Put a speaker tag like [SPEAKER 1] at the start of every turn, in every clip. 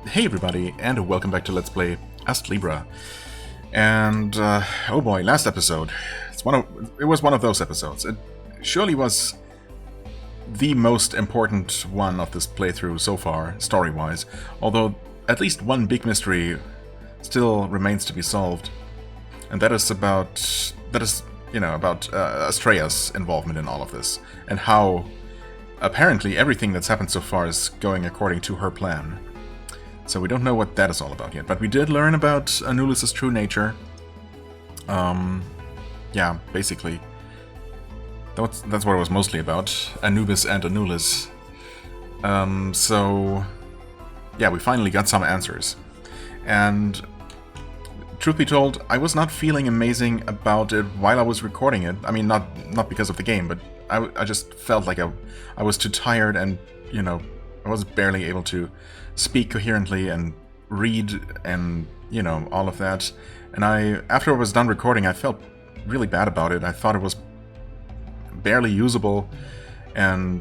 [SPEAKER 1] Hey everybody, and welcome back to Let's Play Astlibra. And, oh boy, last episode. It was one of those episodes. It surely was the most important one of this playthrough so far, story-wise. Although, at least one big mystery still remains to be solved. And that is about Astrea's involvement in all of this. And how, apparently, everything that's happened so far is going according to her plan. So we don't know what that is all about yet, but we did learn about Anulus's true nature. Yeah, basically. That's what it was mostly about. Anubis and Anulus. So, yeah, we finally got some answers. And, truth be told, I was not feeling amazing about it while I was recording it. I mean, not because of the game, but I just felt like I was too tired and, you know, I was barely able to speak coherently and read and, you know, all of that. And after I was done recording, I felt really bad about it. I thought it was barely usable, and,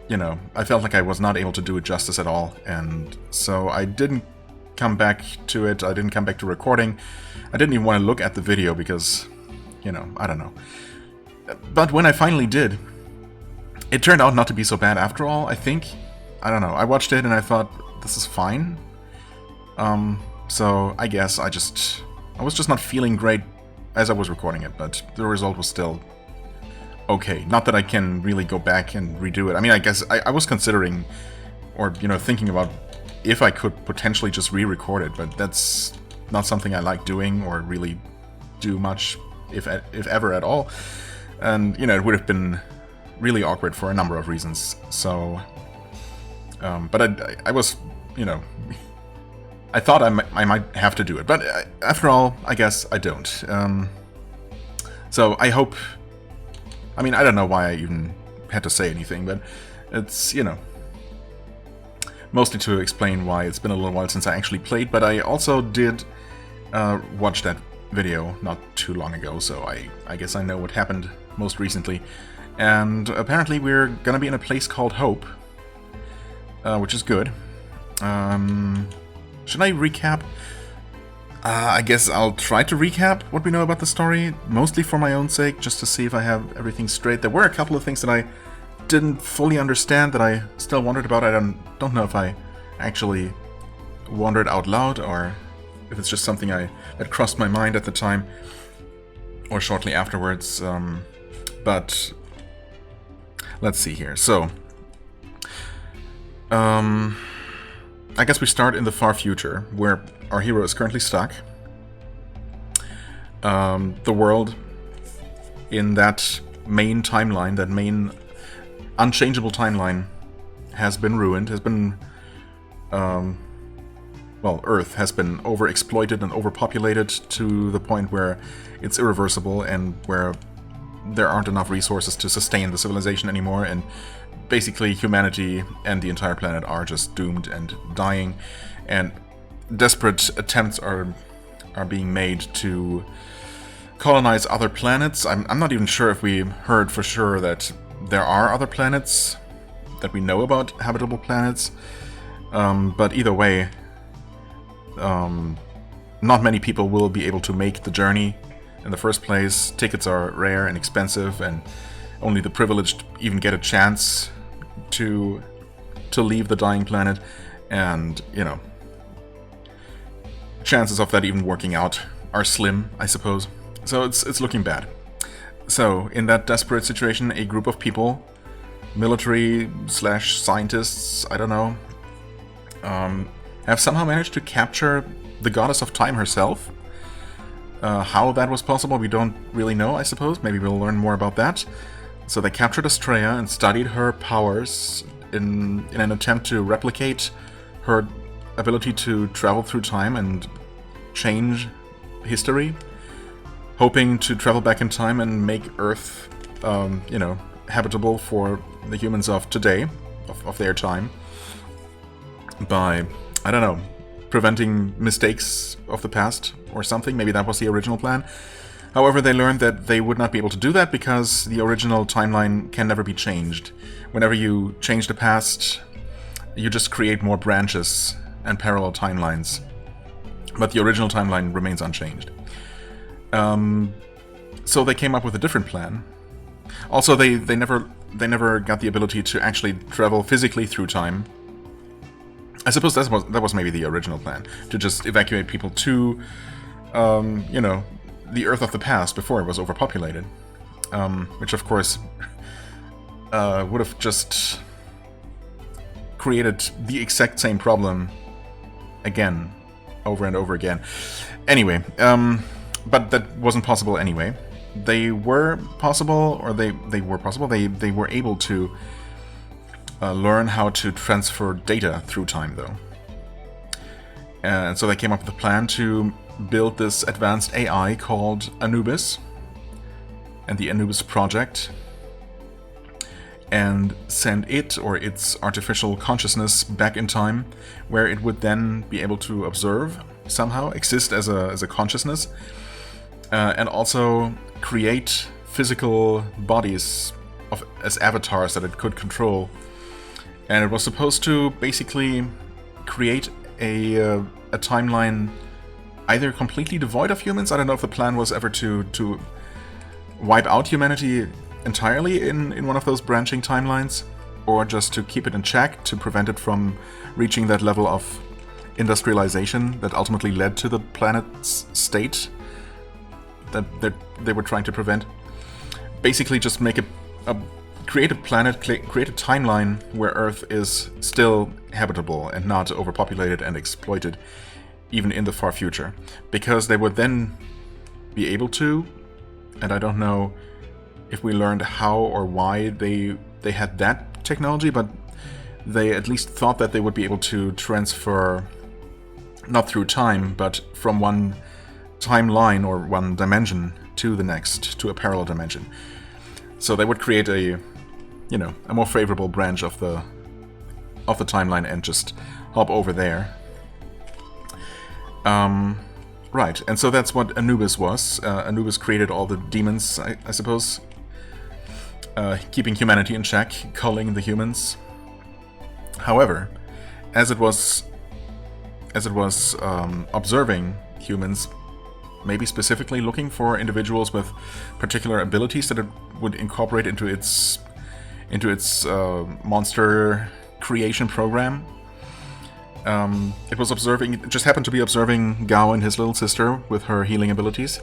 [SPEAKER 1] you know, I felt like I was not able to do it justice at all. And so I didn't come back to it. I didn't come back to recording. I didn't even want to look at the video because, you know, I don't know. But when I finally did, it turned out not to be so bad after all, I think. I don't know. I watched it and I thought, this is fine. So I guess I was just not feeling great as I was recording it, but the result was still okay. Not that I can really go back and redo it. I mean, I guess I was considering, or, you know, thinking about if I could potentially just re-record it, but that's not something I like doing or really do much, if ever at all. And, you know, it would have been really awkward for a number of reasons. So, but I was, you know, I thought I might have to do it, but after all, I guess I don't. So I hope, I mean, I don't know why I even had to say anything, but it's, you know, mostly to explain why it's been a little while since I actually played, but I also did watch that video not too long ago, so I guess I know what happened most recently. And apparently we're gonna be in a place called Hope, which is good. Should I recap? I guess I'll try to recap what we know about the story, mostly for my own sake, just to see if I have everything straight. There were a couple of things that I didn't fully understand that I still wondered about. I don't know if I actually wondered out loud or if it's just something that crossed my mind at the time or shortly afterwards. But let's see here. So, I guess we start in the far future, where our hero is currently stuck. The world in that main timeline, that main unchangeable timeline, has been ruined, well, Earth has been overexploited and overpopulated to the point where it's irreversible and where there aren't enough resources to sustain the civilization anymore, and basically humanity and the entire planet are just doomed and dying, and desperate attempts are being made to colonize other planets. I'm not even sure if we heard for sure that there are other planets, that we know about habitable planets, but either way, not many people will be able to make the journey in the first place. Tickets are rare and expensive, and only the privileged even get a chance to leave the dying planet, and, you know, chances of that even working out are slim, I suppose. So it's looking bad. So, in that desperate situation, a group of people, military/scientists, I don't know, have somehow managed to capture the goddess of time herself. How that was possible, we don't really know, I suppose. Maybe we'll learn more about that. So they captured Astrea and studied her powers in an attempt to replicate her ability to travel through time and change history, hoping to travel back in time and make Earth, you know, habitable for the humans of today, of their time, by, I don't know, preventing mistakes of the past or something. Maybe that was the original plan. However, they learned that they would not be able to do that because the original timeline can never be changed. Whenever you change the past, you just create more branches and parallel timelines, but the original timeline remains unchanged. So they came up with a different plan. Also, they never got the ability to actually travel physically through time. I suppose that was maybe the original plan, to just evacuate people to, the Earth of the past before it was overpopulated, which of course would have just created the exact same problem again, over and over again. Anyway, but that wasn't possible anyway. They were able to learn how to transfer data through time, though. And so they came up with a plan to build this advanced AI called Anubis, and the Anubis project, and send it, or its artificial consciousness, back in time, where it would then be able to observe, somehow exist as a consciousness, and also create physical bodies as avatars that it could control. And it was supposed to basically create a timeline either completely devoid of humans. I don't know if the plan was ever to wipe out humanity entirely in one of those branching timelines, or just to keep it in check, to prevent it from reaching that level of industrialization that ultimately led to the planet's state that they were trying to prevent. Basically just create a planet, create a timeline where Earth is still habitable and not overpopulated and exploited, even in the far future. Because they would then be able to, and I don't know if we learned how or why they had that technology, but they at least thought that they would be able to transfer, not through time, but from one timeline or one dimension to the next, to a parallel dimension. So they would create a more favorable branch of the timeline and just hop over there. Right, and so that's what Anubis was. Anubis created all the demons, I suppose, keeping humanity in check, culling the humans. However, as it was observing humans, maybe specifically looking for individuals with particular abilities that it would incorporate into its monster creation program. It was observing. It just happened to be observing Gao and his little sister with her healing abilities,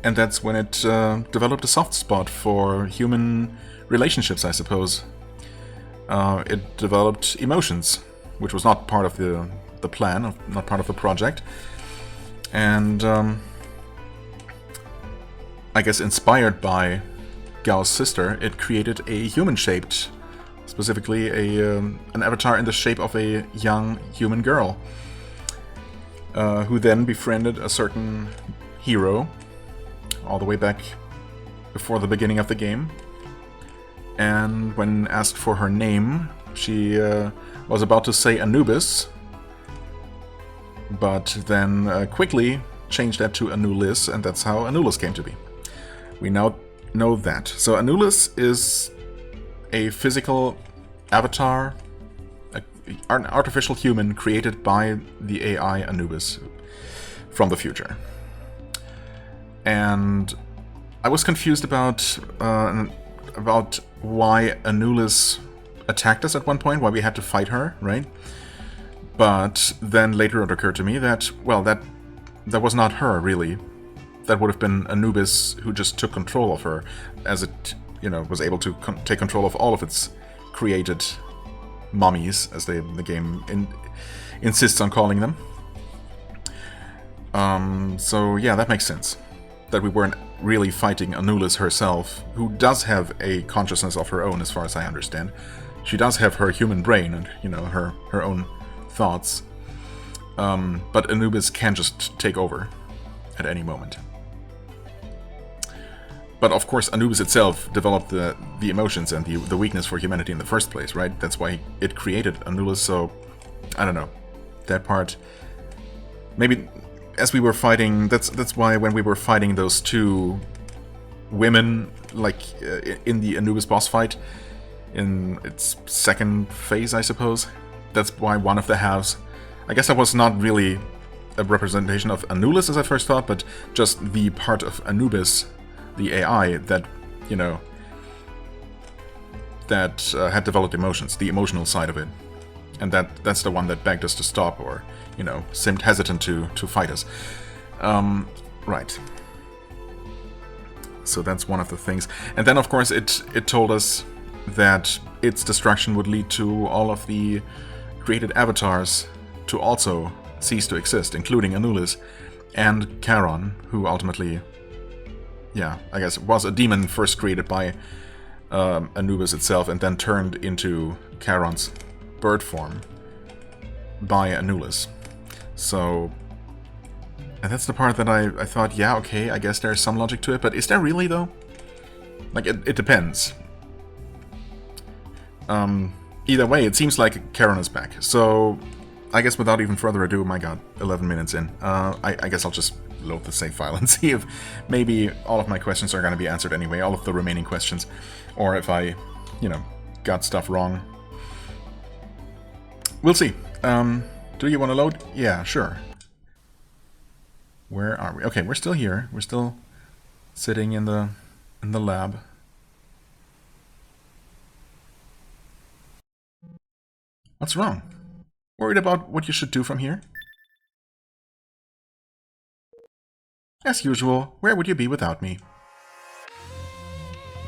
[SPEAKER 1] and that's when it developed a soft spot for human relationships, I suppose. It developed emotions, which was not part of the plan, not part of the project. And I guess inspired by Gao's sister, it created a human-shaped, specifically an avatar in the shape of a young human girl, who then befriended a certain hero all the way back before the beginning of the game. And when asked for her name, she was about to say Anubis, but then quickly changed that to Anulis, and that's how Anulis came to be. We now know that. So Anulis is a physical avatar, an artificial human created by the AI Anubis from the future. And I was confused about why Anulis attacked us at one point, why we had to fight her, right? But then later it occurred to me that, well, that was not her, really. That would have been Anubis who just took control of her, as it, was able to take control of all of its created mummies, as the game insists on calling them. So yeah, that makes sense. That we weren't really fighting Anulis herself, who does have a consciousness of her own, as far as I understand. She does have her human brain and, her own thoughts. But Anubis can just take over at any moment. But of course, Anubis itself developed the emotions and the weakness for humanity in the first place, right? That's why it created Anulis, so I don't know. That part, maybe as we were fighting, that's why when we were fighting those two women, like in the Anubis boss fight, in its second phase, I suppose, that's why one of the halves... I guess that was not really a representation of Anubis as I first thought, but just the part of Anubis, the AI, that, you know, that had developed emotions, the emotional side of it. And that's the one that begged us to stop, or, you know, seemed hesitant to fight us. Right. So that's one of the things. And then, of course, it told us that its destruction would lead to all of the created avatars to also cease to exist, including Anubis and Charon, who ultimately, yeah, I guess was a demon first created by Anubis itself and then turned into Charon's bird form by Anubis. So, and that's the part that I thought, yeah, okay, I guess there's some logic to it, but is there really, though? Like, it depends. Either way, it seems like Charon is back. So, I guess without even further ado, my god, 11 minutes in. I guess I'll just load the save file and see if maybe all of my questions are going to be answered anyway, all of the remaining questions. Or if I, you know, got stuff wrong. We'll see. Do you want to load? Yeah, sure. Where are we? Okay, we're still here. We're still sitting in the lab. What's wrong? Worried about what you should do from here? As usual, where would you be without me?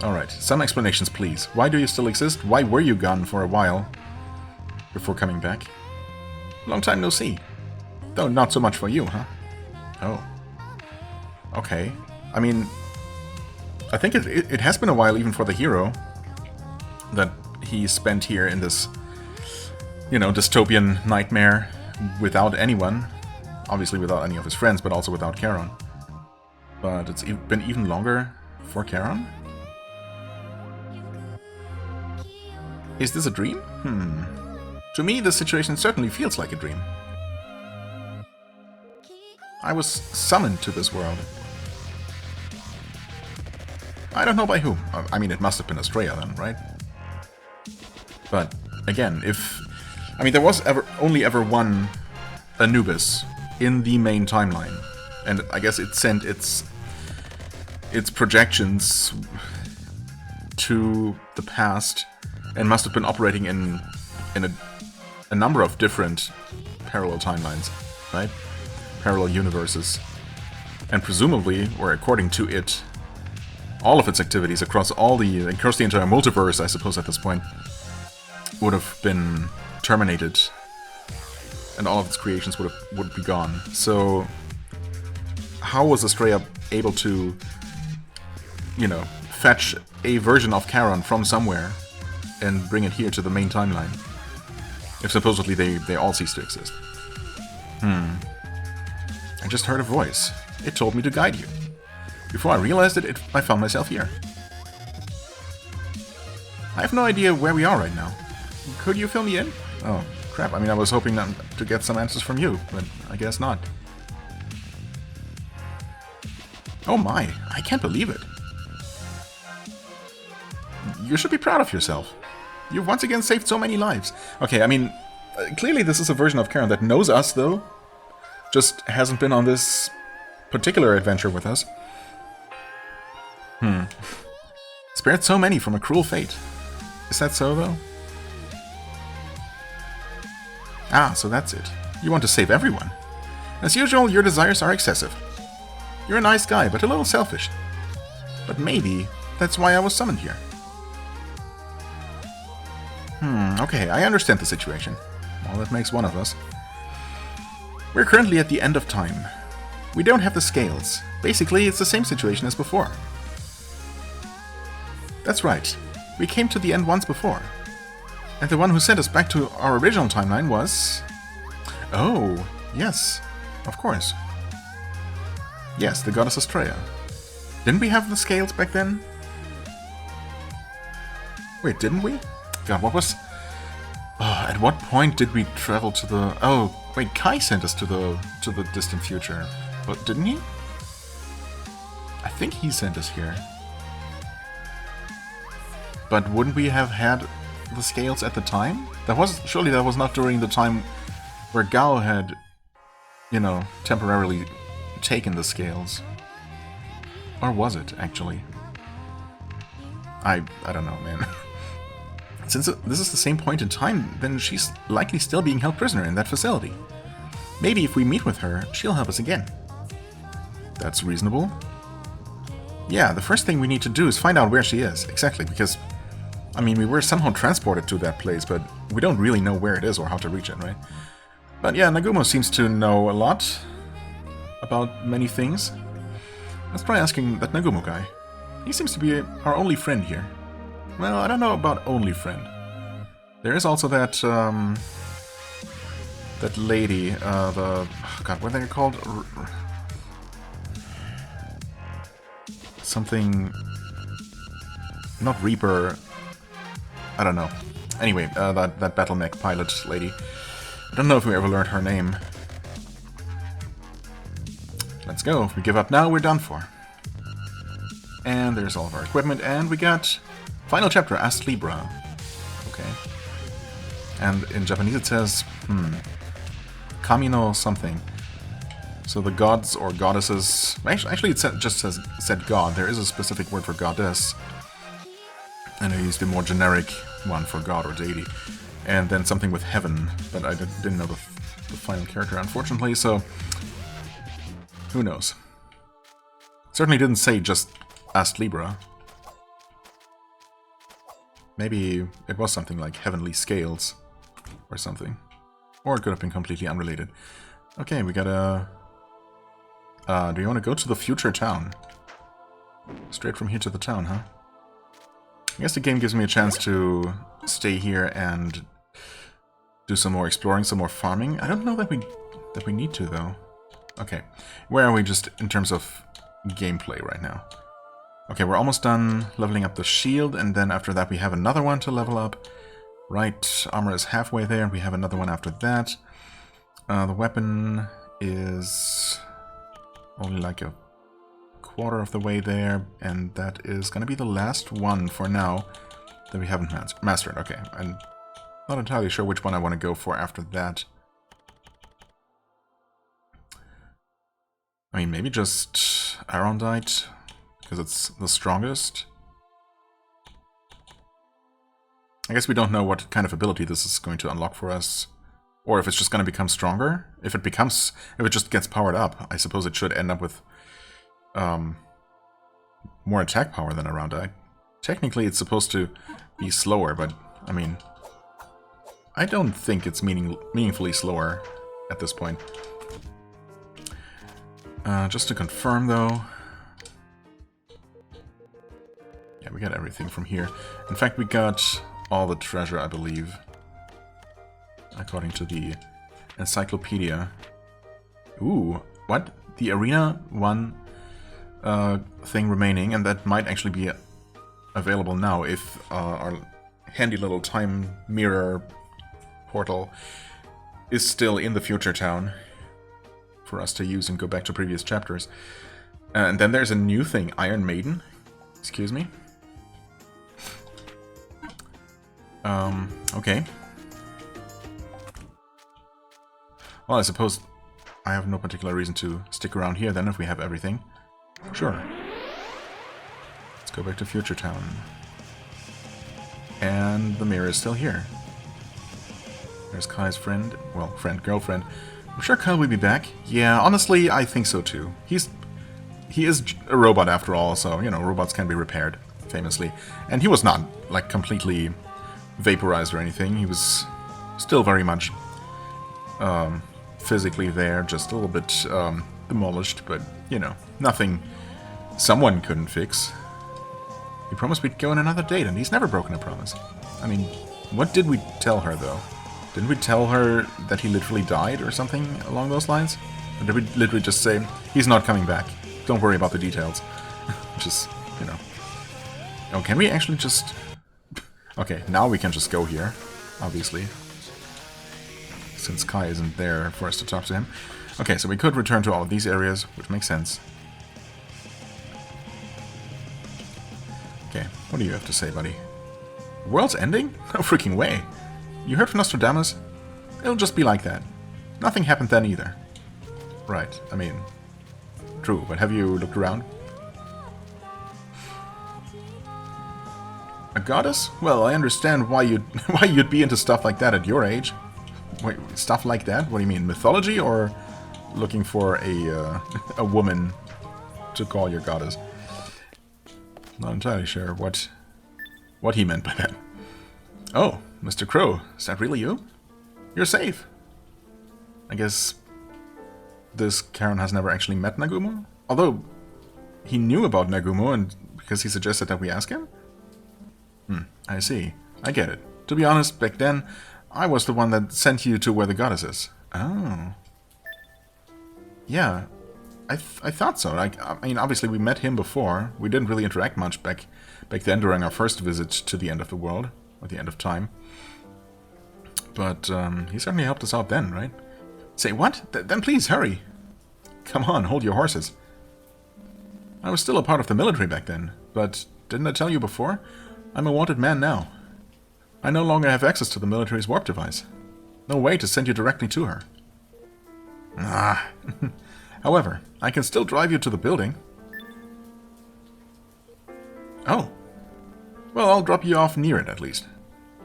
[SPEAKER 1] Alright, some explanations please. Why do you still exist? Why were you gone for a while before coming back? Long time no see. Though not so much for you, huh? Oh. Okay. I mean, I think it has been a while even for the hero that he spent here in this, you know, dystopian nightmare without anyone. Obviously without any of his friends, but also without Charon. But it's been even longer for Charon? Is this a dream? To me, this situation certainly feels like a dream. I was summoned to this world. I don't know by whom. I mean, it must have been Australia then, right? But, again, if... I mean, there was only ever one Anubis in the main timeline. And I guess it sent its projections to the past and must have been operating in a number of different parallel timelines, right? Parallel universes. And presumably, or according to it, all of its activities across the entire multiverse, I suppose at this point, would have been terminated, and all of its creations would be gone. So, how was Australia able to, you know, fetch a version of Charon from somewhere and bring it here to the main timeline, if supposedly they all cease to exist? I just heard a voice. It told me to guide you. Before I realized it, I found myself here. I have no idea where we are right now. Could you fill me in? Oh, crap. I mean, I was hoping to get some answers from you, but I guess not. Oh my, I can't believe it. You should be proud of yourself. You've once again saved so many lives. Okay, I mean, clearly this is a version of Charon that knows us, though. Just hasn't been on this particular adventure with us. Spared so many from a cruel fate. Is that so, though? Ah, so that's it. You want to save everyone. As usual, your desires are excessive. You're a nice guy, but a little selfish. But maybe that's why I was summoned here. Okay, I understand the situation. Well, that makes one of us. We're currently at the end of time. We don't have the scales. Basically, it's the same situation as before. That's right. We came to the end once before. And the one who sent us back to our original timeline was... Oh, yes, of course. Yes, the goddess Australia. Didn't we have the scales back then? Wait, didn't we? God, what was... Oh, at what point did we travel to the... Oh, wait, Kai sent us to the distant future. But didn't he? I think he sent us here. But wouldn't we have had the scales at the time? Surely that was not during the time where Gao had, you know, temporarily taken the scales. Or was it, actually? I don't know, man. Since this is the same point in time, then she's likely still being held prisoner in that facility. Maybe if we meet with her, she'll help us again. That's reasonable. Yeah, the first thing we need to do is find out where she is, exactly, because, I mean, we were somehow transported to that place, but we don't really know where it is or how to reach it, right? But yeah, Nagumo seems to know a lot about many things. Let's try asking that Nagumo guy. He seems to be our only friend here. Well, I don't know about only friend. There is also that, that lady, oh God, what are they called? Something... Not Reaper... I don't know. Anyway, that battle mech pilot lady. I don't know if we ever learned her name. Let's go. If we give up now, we're done for. And there's all of our equipment, and we got... Final chapter, Astlibra. Okay. And in Japanese it says, Kamino something. So the gods or goddesses... Actually it just said god. There is a specific word for goddess. And I used a more generic one for god or deity. And then something with heaven, but I didn't know the final character, unfortunately, so... Who knows? Certainly didn't say just Astlibra. Maybe it was something like Heavenly Scales or something. Or it could have been completely unrelated. Okay, we got a... do you want to go to the future town? Straight from here to the town, huh? I guess the game gives me a chance to stay here and do some more exploring, some more farming. I don't know that we need to, though. Okay, where are we just in terms of gameplay right now? Okay, we're almost done leveling up the shield, and then after that we have another one to level up. Right, armor is halfway there, and we have another one after that. The weapon is only like a quarter of the way there, and that is going to be the last one for now that we haven't mastered. Okay, I'm not entirely sure which one I want to go for after that. I mean, maybe just Arondite, because it's the strongest. I guess we don't know what kind of ability this is going to unlock for us, or if it's just going to become stronger. If it just gets powered up, I suppose it should end up with more attack power than Arondite. Technically, it's supposed to be slower, but I mean, I don't think it's meaningfully slower at this point. Just to confirm, though... Yeah, we got everything from here. In fact, we got all the treasure, I believe. According to the encyclopedia. Ooh, what? The Arena 1 thing remaining, and that might actually be available now if our handy little time mirror portal is still in the future town for us to use and go back to previous chapters. And then there's a new thing, Iron Maiden. Excuse me. Okay. Well, I suppose I have no particular reason to stick around here then if we have everything. Sure. Let's go back to Future Town. And the mirror is still here. There's Kai's friend. Well, girlfriend. I'm sure Kai will be back. Yeah, honestly, I think so too. He is a robot after all, so, you know, robots can be repaired, famously. And he was not, like, completely vaporized or anything. He was still very much physically there, just a little bit demolished, but, you know, nothing someone couldn't fix. He promised we'd go on another date, and he's never broken a promise. I mean, what did we tell her, though? Didn't we tell her that he literally died or something along those lines? Or did we literally just say, he's not coming back, don't worry about the details? Just, you know. Oh, can we actually just... Okay, now we can just go here, obviously. Since Kai isn't there for us to talk to him. Okay, so we could return to all of these areas, which makes sense. Okay, what do you have to say, buddy? World's ending? No freaking way. You heard from Nostradamus? It'll just be like that. Nothing happened then either. Right, I mean... True, but have you looked around? A goddess? Well, I understand why you'd be into stuff like that at your age. Wait, stuff like that? What do you mean, mythology, or looking for a woman to call your goddess? Not entirely sure what he meant by that. Oh, Mr. Crow, is that really you? You're safe. I guess this Karen has never actually met Nagumo? Although, he knew about Nagumo and because he suggested that we ask him? I see. I get it. To be honest, back then, I was the one that sent you to where the goddess is. Oh. Yeah, I thought so. I mean, obviously we met him before. We didn't really interact much back then during our first visit to the end of the world, or the end of time. But he certainly helped us out then, right? Say what? Then please hurry. Come on, hold your horses. I was still a part of the military back then, but didn't I tell you before? I'm a wanted man now. I no longer have access to the military's warp device. No way to send you directly to her. Ah. However, I can still drive you to the building. Oh. Well, I'll drop you off near it at least.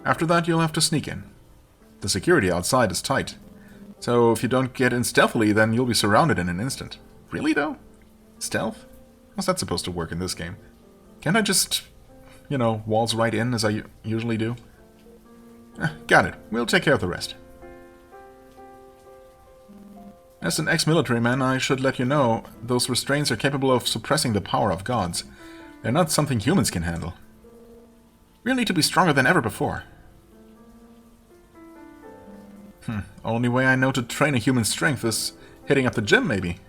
[SPEAKER 1] After that, you'll have to sneak in. The security outside is tight. So if you don't get in stealthily, then you'll be surrounded in an instant. Really, though? Stealth? How's that supposed to work in this game? Can't I just, you know, waltz right in as I usually do? Got it. We'll take care of the rest. As an ex-military man, I should let you know, those restraints are capable of suppressing the power of gods. They're not something humans can handle. We'll need to be stronger than ever before. Only way I know to train a human strength is hitting up the gym, maybe.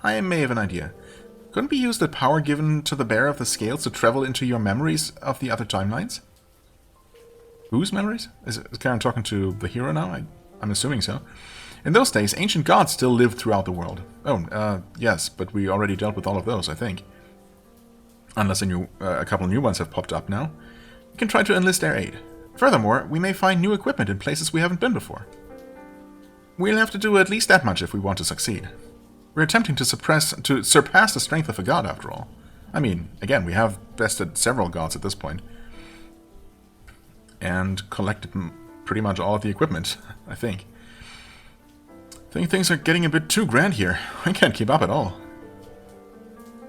[SPEAKER 1] I may have an idea. Couldn't we use the power given to the bearer of the scales to travel into your memories of the other timelines? Whose memories? Is Karen talking to the hero now? I'm assuming so. In those days, ancient gods still lived throughout the world. Oh, yes, but we already dealt with all of those, I think. Unless a couple new ones have popped up now. We can try to enlist their aid. Furthermore, we may find new equipment in places we haven't been before. We'll have to do at least that much if we want to succeed. We're attempting to surpass the strength of a god, after all. I mean, again, we have bested several gods at this point. And collected pretty much all of the equipment, I think. I think things are getting a bit too grand here. I can't keep up at all.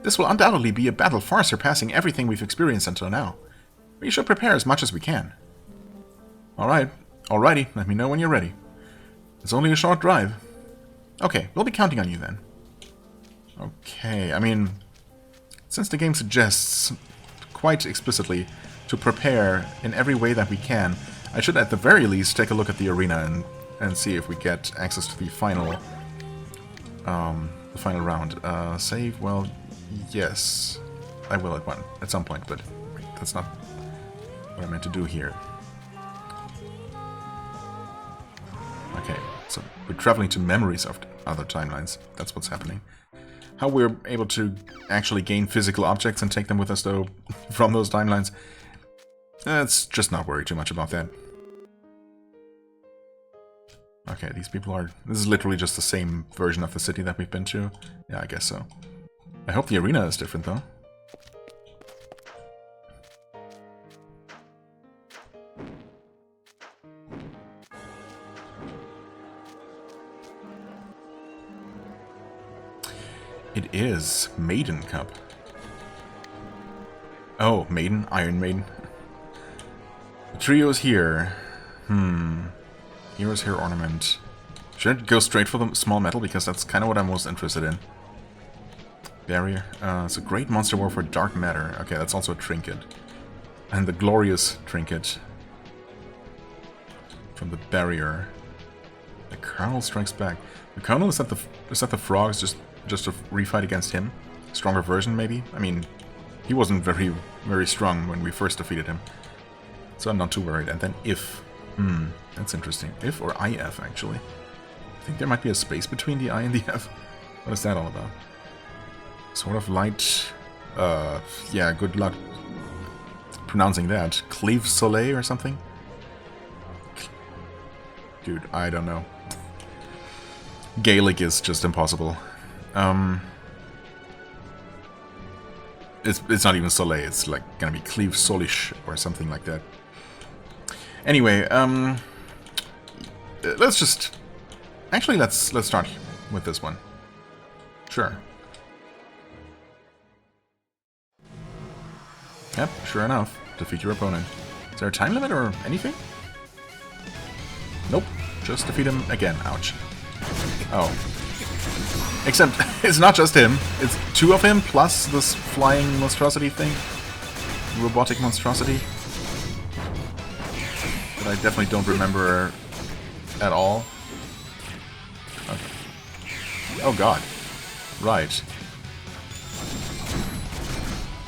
[SPEAKER 1] This will undoubtedly be a battle far surpassing everything we've experienced until now. We should prepare as much as we can. Alrighty, let me know when you're ready. It's only a short drive. Okay, we'll be counting on you then. Okay, I mean, since the game suggests quite explicitly to prepare in every way that we can, I should at the very least take a look at the arena and see if we get access to the final round. Save, well, yes, I will at some point, but that's not what I meant to do here. Okay, so we're traveling to memories of other timelines. That's what's happening. How we're able to actually gain physical objects and take them with us, though, from those timelines, let's just not worry too much about that. Okay, these people are... This is literally just the same version of the city that we've been to. Yeah, I guess so. I hope the arena is different, though. It is Maiden Cup. Oh, Maiden? Iron Maiden. The trio's here. Hero's hair ornament. Should I go straight for the small metal? Because that's kind of what I'm most interested in. Barrier. It's a great monster war for dark matter. Okay, that's also a trinket. And the glorious trinket. From the barrier. The Colonel strikes back. The Colonel, is that the frogs just a refight against him? Stronger version, maybe? I mean, he wasn't very, very strong when we first defeated him. So I'm not too worried. And then if. That's interesting. If or IF, actually. I think there might be a space between the I and the F. What is that all about? Sort of light. Yeah, good luck pronouncing that. Cleve Soleil or something? Dude, I don't know. Gaelic is just impossible. It's not even Soleil, it's like gonna be Cleve Solish or something like that. Anyway, let's just... Actually, let's start with this one. Sure. Yep, sure enough. Defeat your opponent. Is there a time limit or anything? Nope. Just defeat him again. Ouch. Oh. Except, it's not just him. It's two of him plus this flying monstrosity thing. Robotic monstrosity. That I definitely don't remember at all. Okay. Oh god. Right.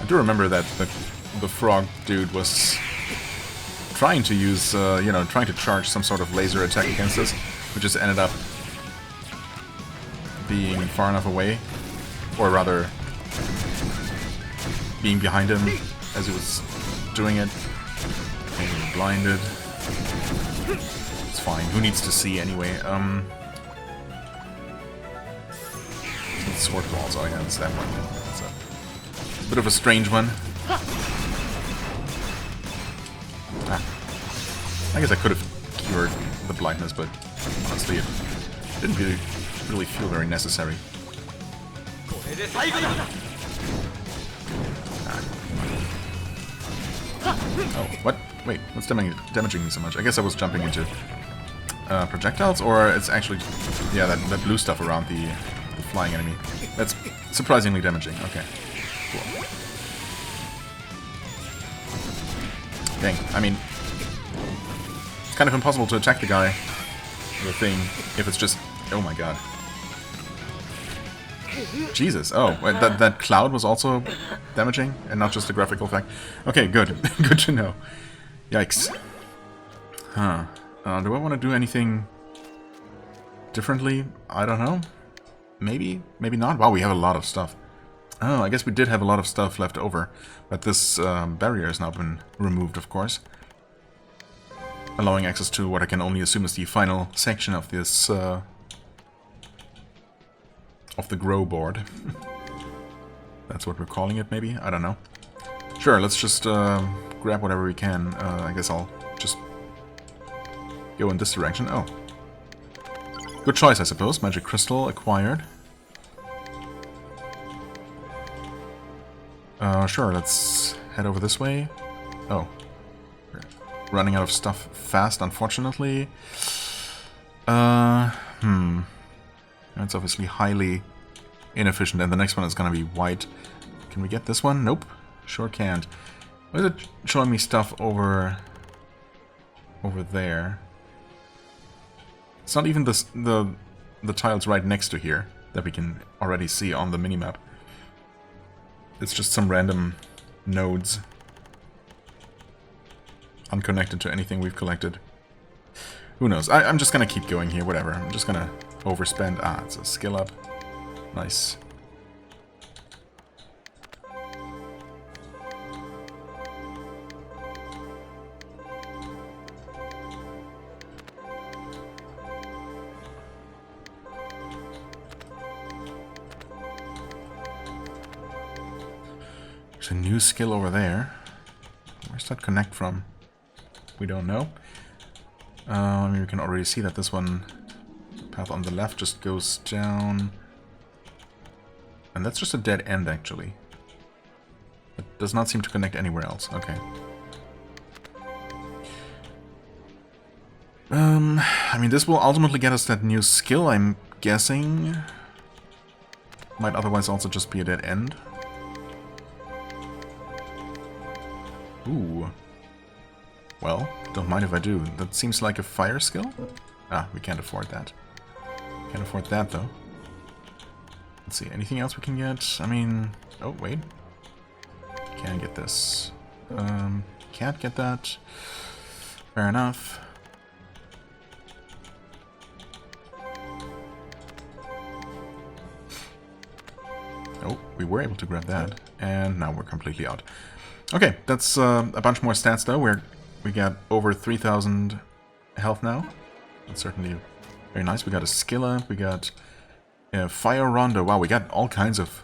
[SPEAKER 1] I do remember that the frog dude was trying to use, you know, trying to charge some sort of laser attack against us, which just ended up being far enough away, or rather, being behind him as he was doing it. Being blinded. It's fine. Who needs to see anyway? Sword balls. Oh yeah, it's that one. It's a bit of a strange one. Ah. I guess I could have cured the blindness, but honestly, it didn't really feel very necessary. Ah. Oh, what? Wait, what's damaging me so much? I guess I was jumping into projectiles, or it's actually, yeah, that blue stuff around the flying enemy. That's surprisingly damaging. Okay, cool. Dang, I mean, it's kind of impossible to attack the guy, the thing, if it's just... Oh my god. Jesus, oh, that cloud was also damaging, and not just a graphical effect. Okay, good. Good to know. Yikes. Huh. Do I want to do anything differently? I don't know. Maybe, maybe not. Wow, we have a lot of stuff. Oh, I guess we did have a lot of stuff left over, but this barrier has now been removed, of course. Allowing access to what I can only assume is the final section of this, of the grow board. That's what we're calling it, maybe? I don't know. Sure, let's just grab whatever we can. I guess I'll just go in this direction. Oh. Good choice, I suppose. Magic crystal acquired. Sure, let's head over this way. Oh. We're running out of stuff fast, unfortunately. That's obviously highly inefficient, and the next one is gonna be white. Can we get this one? Nope. Sure can't. Why is it showing me stuff over there? It's not even the tiles right next to here that we can already see on the minimap. It's just some random nodes. Unconnected to anything we've collected. Who knows? I'm just gonna keep going here, whatever. I'm just gonna overspend. Ah, it's a skill up. Nice. There's a new skill over there. Where's that connect from? We don't know. I mean, we can already see that this one, path on the left, just goes down. And that's just a dead end, actually. It does not seem to connect anywhere else. Okay. I mean, this will ultimately get us that new skill, I'm guessing. Might otherwise also just be a dead end. Ooh. Well, don't mind if I do. That seems like a fire skill? Ah, we can't afford that. Can't afford that, though. Let's see, anything else we can get? I mean... Oh, wait. Can get this. Can't get that. Fair enough. Oh, we were able to grab that. And now we're completely out. Okay, that's a bunch more stats though. We got over 3,000 health now. That's certainly very nice. We got a skill up, we got Fire Rondo. Wow, we got all kinds of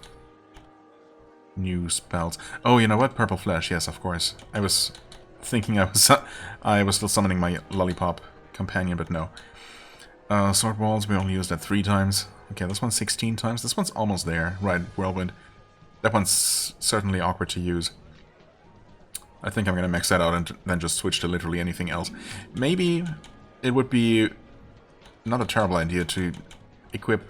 [SPEAKER 1] new spells. Oh, you know what? Purple Flesh, yes, of course. I was thinking I was still summoning my Lollipop companion, but no. Sword Walls, we only used that 3 times. Okay, this one's 16 times. This one's almost there. Right, Whirlwind. That one's certainly awkward to use. I think I'm gonna max that out and then just switch to literally anything else. Maybe it would be not a terrible idea to equip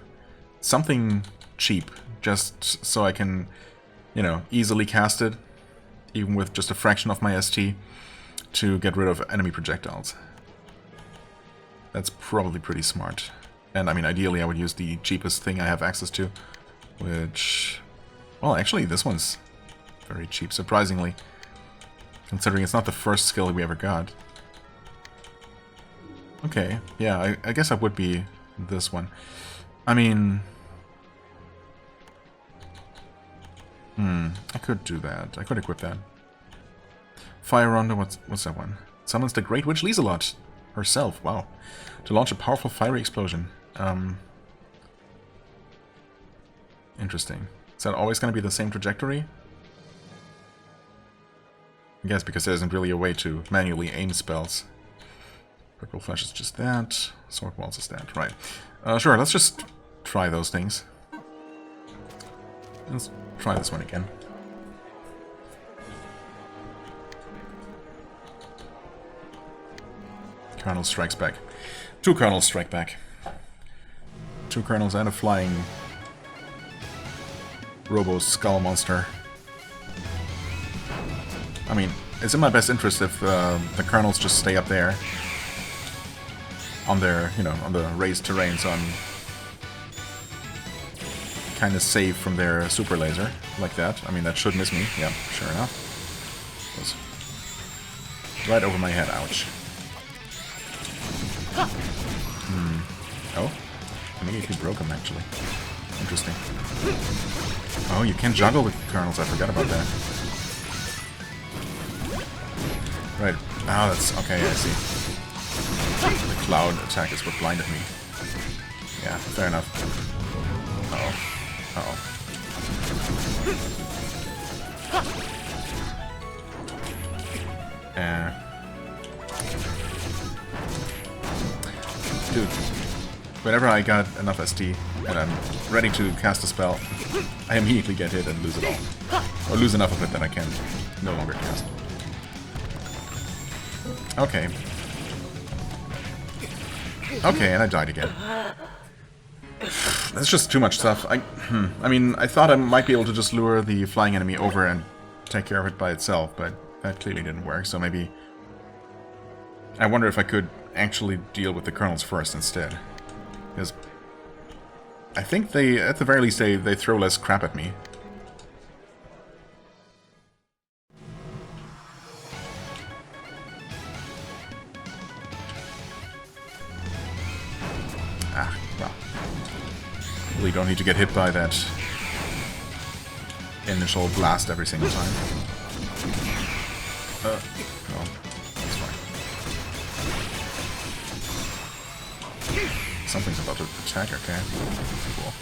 [SPEAKER 1] something cheap, just so I can, you know, easily cast it, even with just a fraction of my ST, to get rid of enemy projectiles. That's probably pretty smart. And I mean, ideally I would use the cheapest thing I have access to, which... well, actually, this one's very cheap, surprisingly. Considering it's not the first skill we ever got. Okay, yeah, I guess I would be this one. I mean... I could do that. I could equip that. Fire Rondo, what's that one? Summons the Great Witch Lieselot herself, wow. To launch a powerful fiery explosion. Interesting. Is that always going to be the same trajectory? I guess because there isn't really a way to manually aim spells. Purple Flash is just that. Sword Walls is that, right. Sure, let's just try those things. Let's try this one again. Colonel strikes back. 2 Colonels strike back. 2 Colonels and a flying Robo Skull monster. I mean, it's in my best interest if the Colonels just stay up there on their, you know, on the raised terrain, so I'm kind of safe from their super laser, like that. I mean, that should miss me. Yeah, sure enough. Goes right over my head. Ouch. Oh, I immediately broke him, actually. Interesting. Oh, you can juggle with Colonels. I forgot about that. Right. Oh, that's... okay, I see. The cloud attack is what blinded me. Yeah, fair enough. Uh-oh. Uh-oh. Dude. Whenever I got enough ST and I'm ready to cast a spell, I immediately get hit and lose it all. Or lose enough of it that I can no longer cast. Okay. Okay, and I died again. That's just too much stuff. I mean, I thought I might be able to just lure the flying enemy over and take care of it by itself, but that clearly didn't work, so maybe... I wonder if I could actually deal with the Colonels first instead. Because I think they, at the very least, they throw less crap at me. Ah, well. Really don't need to get hit by that initial blast every single time. No, that's fine. Something's about to attack, okay. Cool.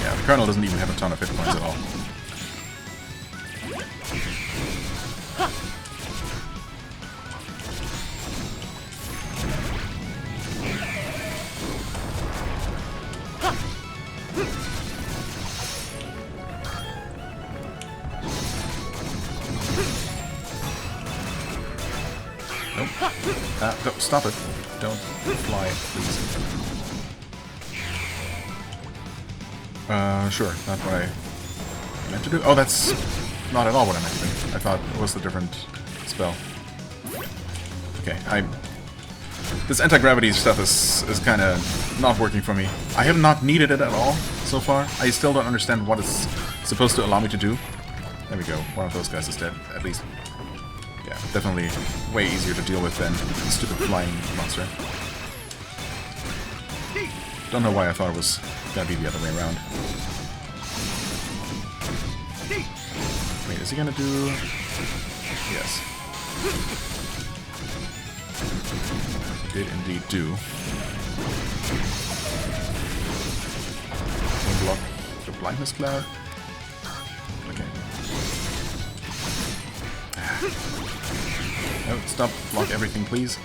[SPEAKER 1] Yeah, the Colonel doesn't even have a ton of hit points at all. Nope. Stop it. Don't fly, please. Sure. Not what I meant to do. Oh, that's not at all what I meant to do. I thought it was the different spell. Okay, this anti-gravity stuff is kind of not working for me. I have not needed it at all so far. I still don't understand what it's supposed to allow me to do. There we go. One of those guys is dead, at least. Yeah, definitely way easier to deal with than the stupid flying monster. Don't know why I thought it was gonna be the other way around. Wait, is he gonna do... Yes. He did indeed do. One block the blindness cloud. Okay. No, stop. Block everything, please.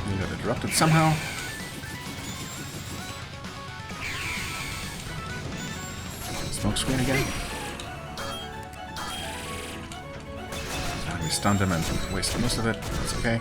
[SPEAKER 1] We got interrupted somehow. Smoke screen again. We stunned him and wasted most of it. That's okay.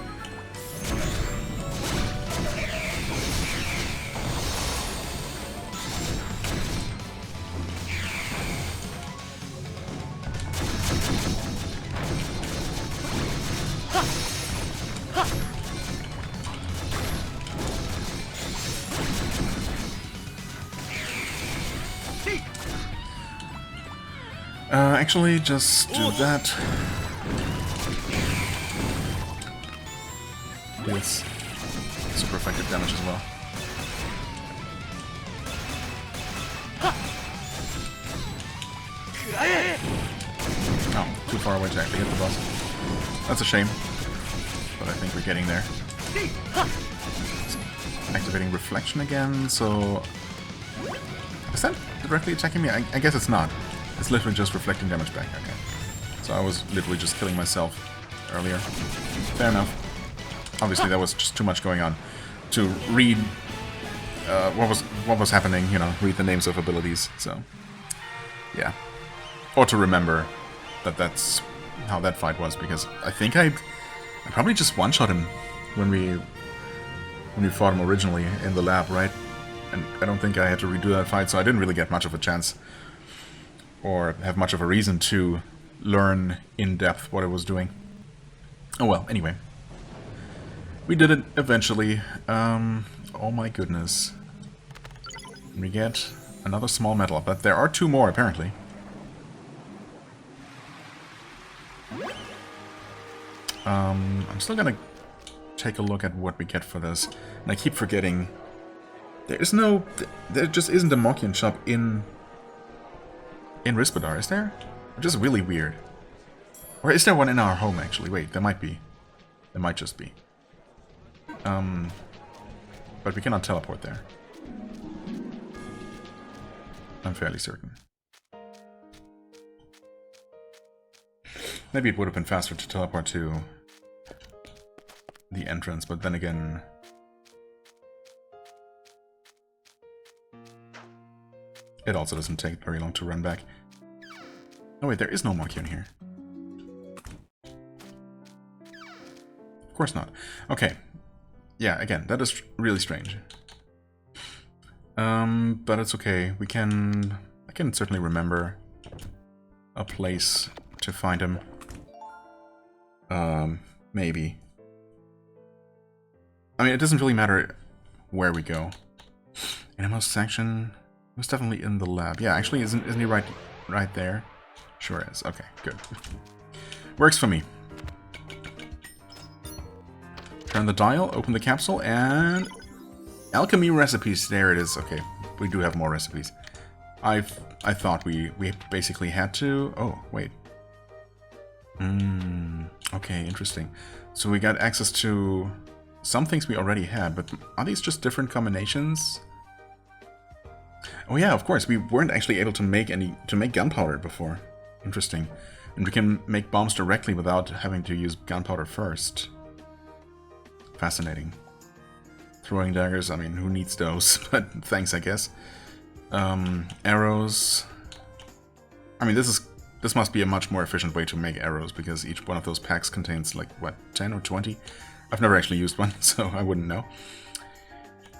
[SPEAKER 1] Actually, just do that. Deals super effective damage as well. Oh, too far away to actually hit the boss. That's a shame, but I think we're getting there. Activating Reflection again, so... Is that directly attacking me? I guess it's not. It's literally just reflecting damage back, okay. So I was literally just killing myself earlier. Fair enough. Obviously that was just too much going on to read what was happening, you know, read the names of abilities, so... Yeah. Or to remember that that's how that fight was, because I think I probably just one-shot him when we fought him originally in the lab, right? And I don't think I had to redo that fight, so I didn't really get much of a chance or have much of a reason to learn in depth what it was doing. Oh well, anyway. We did it eventually. Oh my goodness. We get another small medal, but there are 2 more apparently. I'm still gonna take a look at what we get for this. And I keep forgetting there just isn't a Mokian shop in Rispodar, is there? Which is really weird. Or is there one in our home, actually? Wait, there might be. There might just be. But we cannot teleport there. I'm fairly certain. Maybe it would have been faster to teleport to the entrance, but then again... It also doesn't take very long to run back. Oh wait, there is no Mokian here. Of course not. Okay. Yeah, again, that is really strange. But it's okay. I can certainly remember a place to find him. Maybe. I mean, it doesn't really matter where we go. Innermost section... He was definitely in the lab. Yeah, actually, isn't he right there? Sure is. Okay, good. Works for me. Turn the dial, open the capsule, and... Alchemy recipes. There it is. Okay, we do have more recipes. I thought we basically had to... Oh, wait. Okay, interesting. So we got access to some things we already had, but are these just different combinations? Oh yeah, of course, we weren't actually able to make gunpowder before. Interesting. And we can make bombs directly without having to use gunpowder first. Fascinating. Throwing daggers, I mean, who needs those? But thanks, I guess. Arrows. I mean, this must be a much more efficient way to make arrows, because each one of those packs contains, like, what, 10 or 20? I've never actually used one, so I wouldn't know.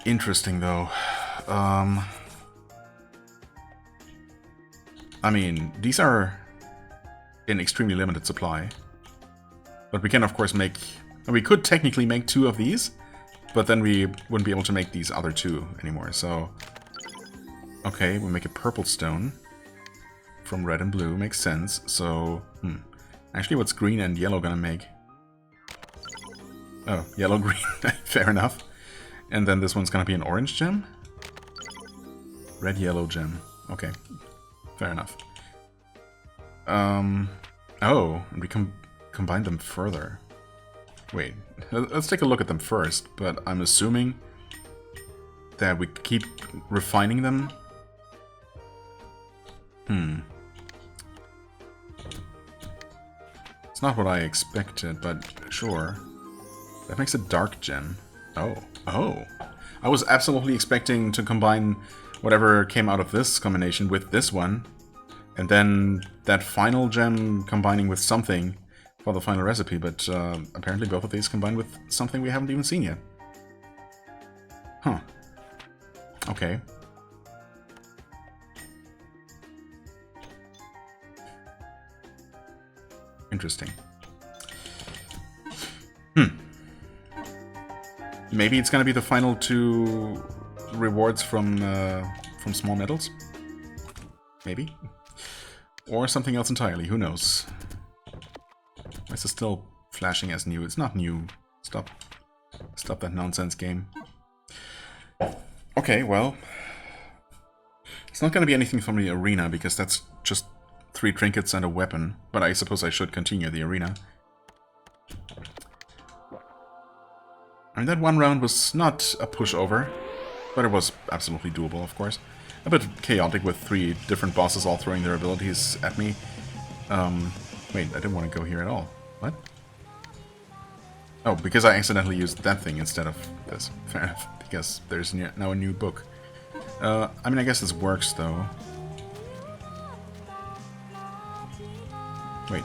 [SPEAKER 1] Interesting, though. I mean, these are in extremely limited supply. But we can, of course, make... We could technically make 2 of these, but then we wouldn't be able to make these other 2 anymore, so... Okay, we make a purple stone from red and blue, makes sense, so... Actually, what's green and yellow gonna make? Oh, yellow, green, fair enough. And then this one's gonna be an orange gem? Red, yellow gem. Okay, fair enough. Oh, and we combine them further. Wait, let's take a look at them first, but I'm assuming that we keep refining them. It's not what I expected, but sure. That makes a dark gem. Oh. I was absolutely expecting to combine whatever came out of this combination with this one, and then that final gem combining with something for the final recipe, but apparently both of these combine with something we haven't even seen yet. Huh. Okay. Interesting. Maybe it's gonna be the final 2 rewards from small metals? Maybe? Or something else entirely, who knows? Why is it still flashing as new? It's not new. Stop that nonsense game. Okay, well... It's not gonna be anything from the arena, because that's just 3 trinkets and a weapon, but I suppose I should continue the arena. I mean, that one round was not a pushover, but it was absolutely doable, of course. A bit chaotic with 3 different bosses all throwing their abilities at me. Wait, I didn't want to go here at all. What? Oh, because I accidentally used that thing instead of this. Fair enough, because there's now a new book. I mean, I guess this works, though. Wait.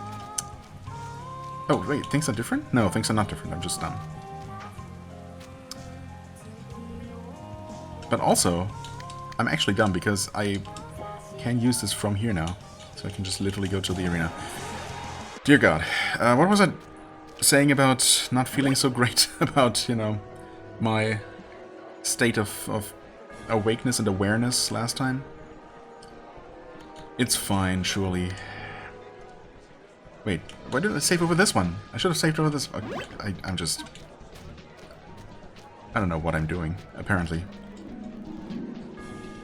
[SPEAKER 1] Oh, wait, things are different? No, things are not different, I'm just dumb. But also, I'm actually dumb because I can use this from here now. So I can just literally go to the arena. Dear God. What was I saying about not feeling so great about, you know, my state of awakeness and awareness last time? It's fine, surely. Wait, why did I save over this one? I should have saved over this... I'm just... I don't know what I'm doing, apparently.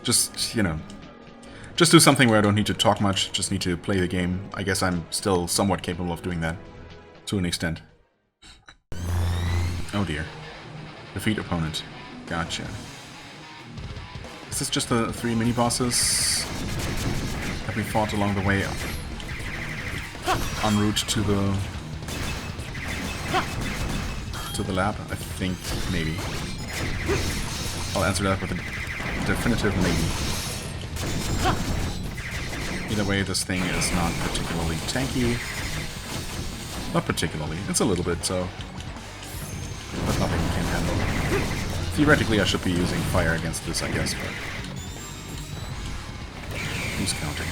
[SPEAKER 1] Just, you know, just do something where I don't need to talk much, just need to play the game. I guess I'm still somewhat capable of doing that, to an extent. Oh dear. Defeat opponent. Gotcha. Is this just the 3 mini-bosses that we fought along the way en route to the lab? I think maybe. I'll answer that with a definitive maybe. Either way, this thing is not particularly tanky. Not particularly. It's a little bit, so... But nothing we can't handle. Theoretically, I should be using fire against this, I guess, but... Who's counting?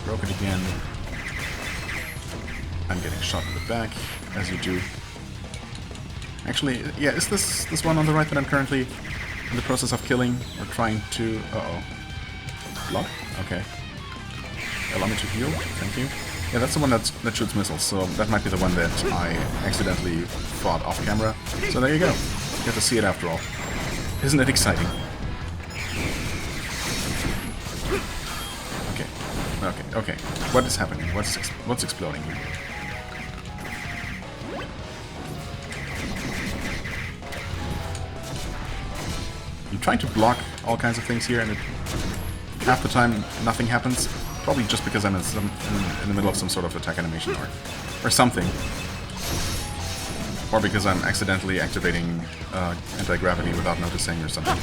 [SPEAKER 1] Broke it again. I'm getting shot in the back, as you do. Actually, yeah, is this one on the right that I'm currently in the process of killing or trying to... Uh-oh. Block? Okay. Allow me to heal. Thank you. Yeah, that's the one that shoots missiles, so that might be the one that I accidentally fought off camera. So there you go. You get to see it after all. Isn't it exciting? Okay. What is happening? What's exploding here? I'm trying to block all kinds of things here, and half the time nothing happens. Probably just because I'm in the middle of some sort of attack animation or something. Or because I'm accidentally activating anti-gravity without noticing or something.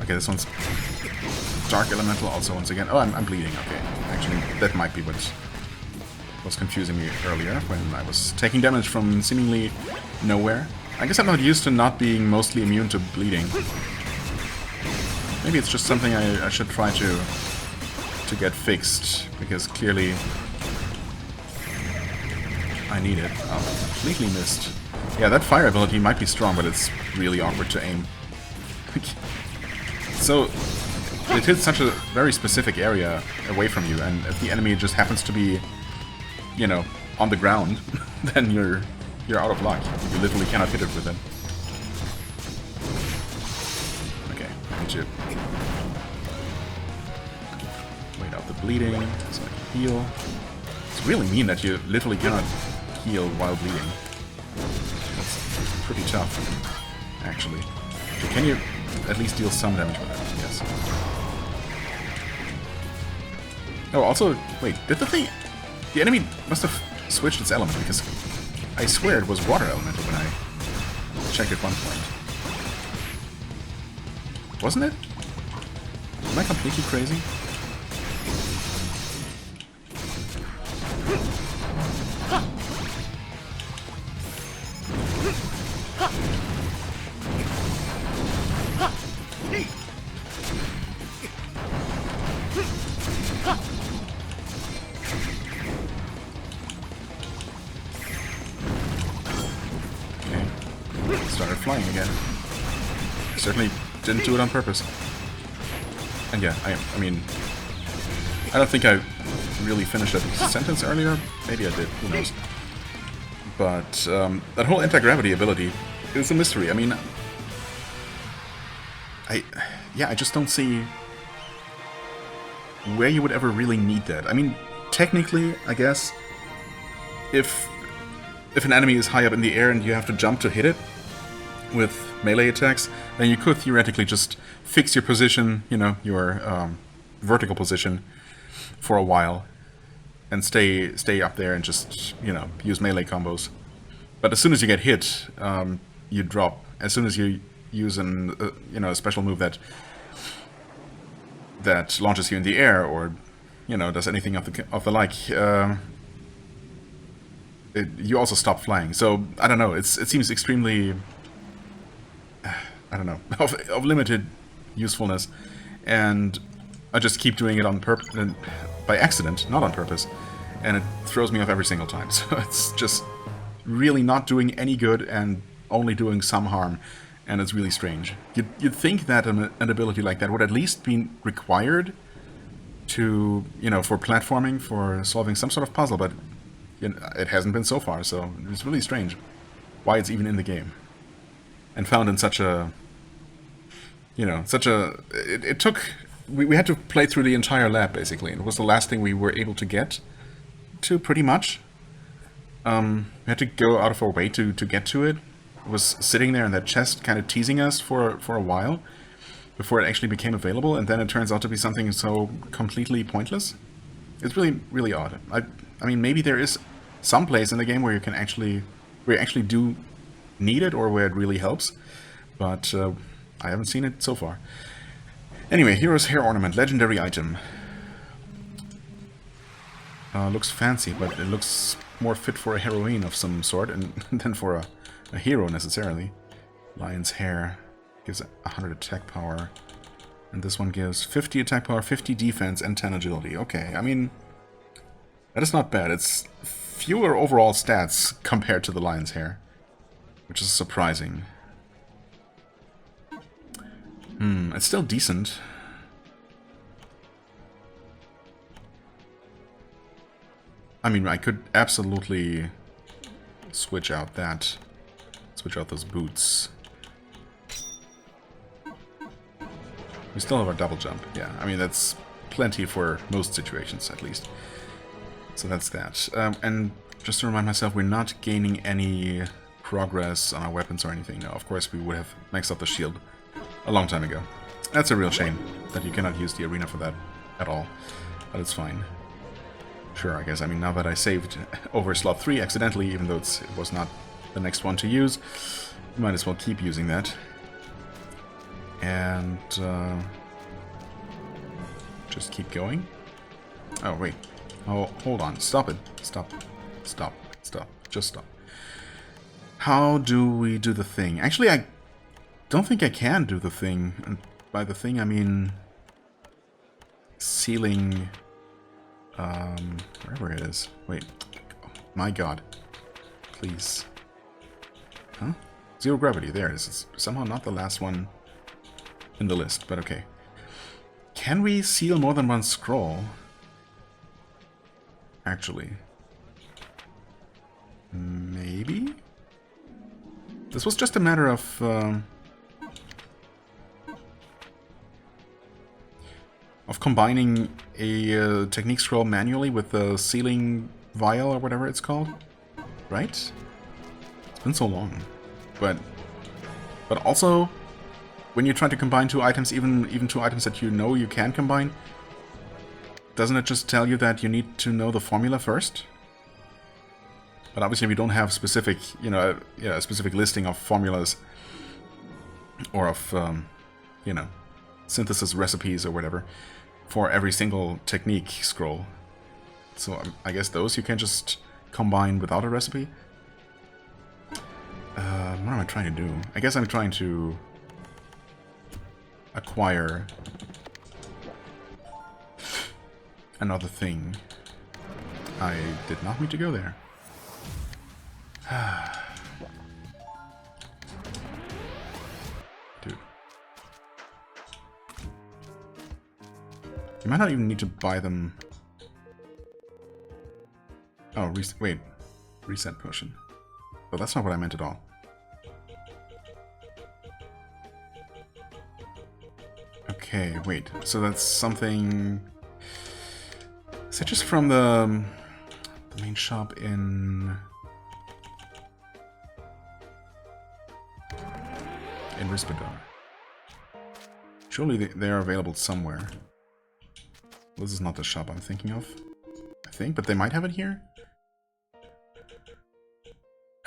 [SPEAKER 1] Okay, this one's Dark Elemental also once again. Oh, I'm bleeding, okay. Actually, that might be what was confusing me earlier when I was taking damage from seemingly nowhere. I guess I'm not used to not being mostly immune to bleeding. Maybe it's just something I should try to get fixed, because clearly I need it. Oh, completely missed. Yeah, that fire ability might be strong, but it's really awkward to aim. So, it hits such a very specific area away from you, and if the enemy just happens to be, you know, on the ground, then you're out of luck. You literally cannot hit it with it. Okay, I need to wait out the bleeding so I can heal. It's really mean that you literally cannot heal while bleeding. That's pretty tough, actually. Okay, can you at least deal some damage with it? Yes. Oh, also, wait, did the enemy must have switched its element, because I swear it was water elemental when I checked at one point. Wasn't it? Am I completely crazy? Started flying again. Certainly didn't do it on purpose. And yeah, I mean, I don't think I really finished that sentence earlier. Maybe I did, who knows. But that whole anti-gravity ability is a mystery. I mean, I just don't see where you would ever really need that. I mean, technically, I guess, if an enemy is high up in the air and you have to jump to hit it with melee attacks, then you could theoretically just fix your position, you know, your vertical position for a while and stay up there and just, you know, use melee combos. But as soon as you get hit, you drop. As soon as you use an you know, a special move that launches you in the air, or, you know, does anything of the like, you also stop flying. So I don't know. It seems extremely, I don't know, of limited usefulness, and I just keep doing it on purpose, by accident, not on purpose, and it throws me off every single time. So it's just really not doing any good and only doing some harm, and it's really strange. You'd think that an ability like that would at least be required to, you know, for platforming, for solving some sort of puzzle, but you know, it hasn't been so far. So it's really strange why it's even in the game and found in such a, you know, it took, we had to play through the entire lab basically, and it was the last thing we were able to get to, pretty much. We had to go out of our way to get to it. It was sitting there in that chest, kind of teasing us for a while before it actually became available, and then it turns out to be something so completely pointless. It's really, really odd. I mean, maybe there is some place in the game where you actually do need it, or where it really helps, but I haven't seen it so far. Anyway, Hero's Hair Ornament, legendary item. Looks fancy, but it looks more fit for a heroine of some sort than for a hero necessarily. Lion's hair gives 100 attack power, and this one gives 50 attack power, 50 defense, and 10 agility. Okay, I mean, that is not bad. It's fewer overall stats compared to the lion's hair, which is surprising. It's still decent. I mean, I could absolutely switch out those boots. We still have our double jump, yeah. I mean, that's plenty for most situations, at least. So that's that. And just to remind myself, we're not gaining any progress on our weapons or anything. No, of course we would have maxed out the shield a long time ago. That's a real shame that you cannot use the arena for that at all, but it's fine. Sure, I guess. I mean, now that I saved over slot 3 accidentally, even though it was not the next one to use, you might as well keep using that. And just keep going. Oh, wait. Oh, hold on. Stop it. Stop. Stop. Stop. Just stop. How do we do the thing? Actually, I don't think I can do the thing. And by the thing, I mean sealing, wherever it is. Wait, oh, my god. Please. Huh? Zero gravity, there it is. It's somehow not the last one in the list, but okay. Can we seal more than one scroll? Actually. Maybe? This was just a matter of combining a technique scroll manually with the sealing vial or whatever it's called, right? It's been so long, but also when you try to combine two items, even two items that you know you can combine, doesn't it just tell you that you need to know the formula first? But obviously we don't have specific, you know, a specific listing of formulas or of, you know, synthesis recipes or whatever for every single technique scroll. So I guess those you can just combine without a recipe. What am I trying to do? I guess I'm trying to acquire another thing. I did not mean to go there. Dude. You might not even need to buy them. Oh, wait. Reset potion. Well, that's not what I meant at all. Okay, wait. So that's something... Is that just from the main shop in Rispadar? Surely they are available somewhere. This is not the shop I'm thinking of, I think, but they might have it here?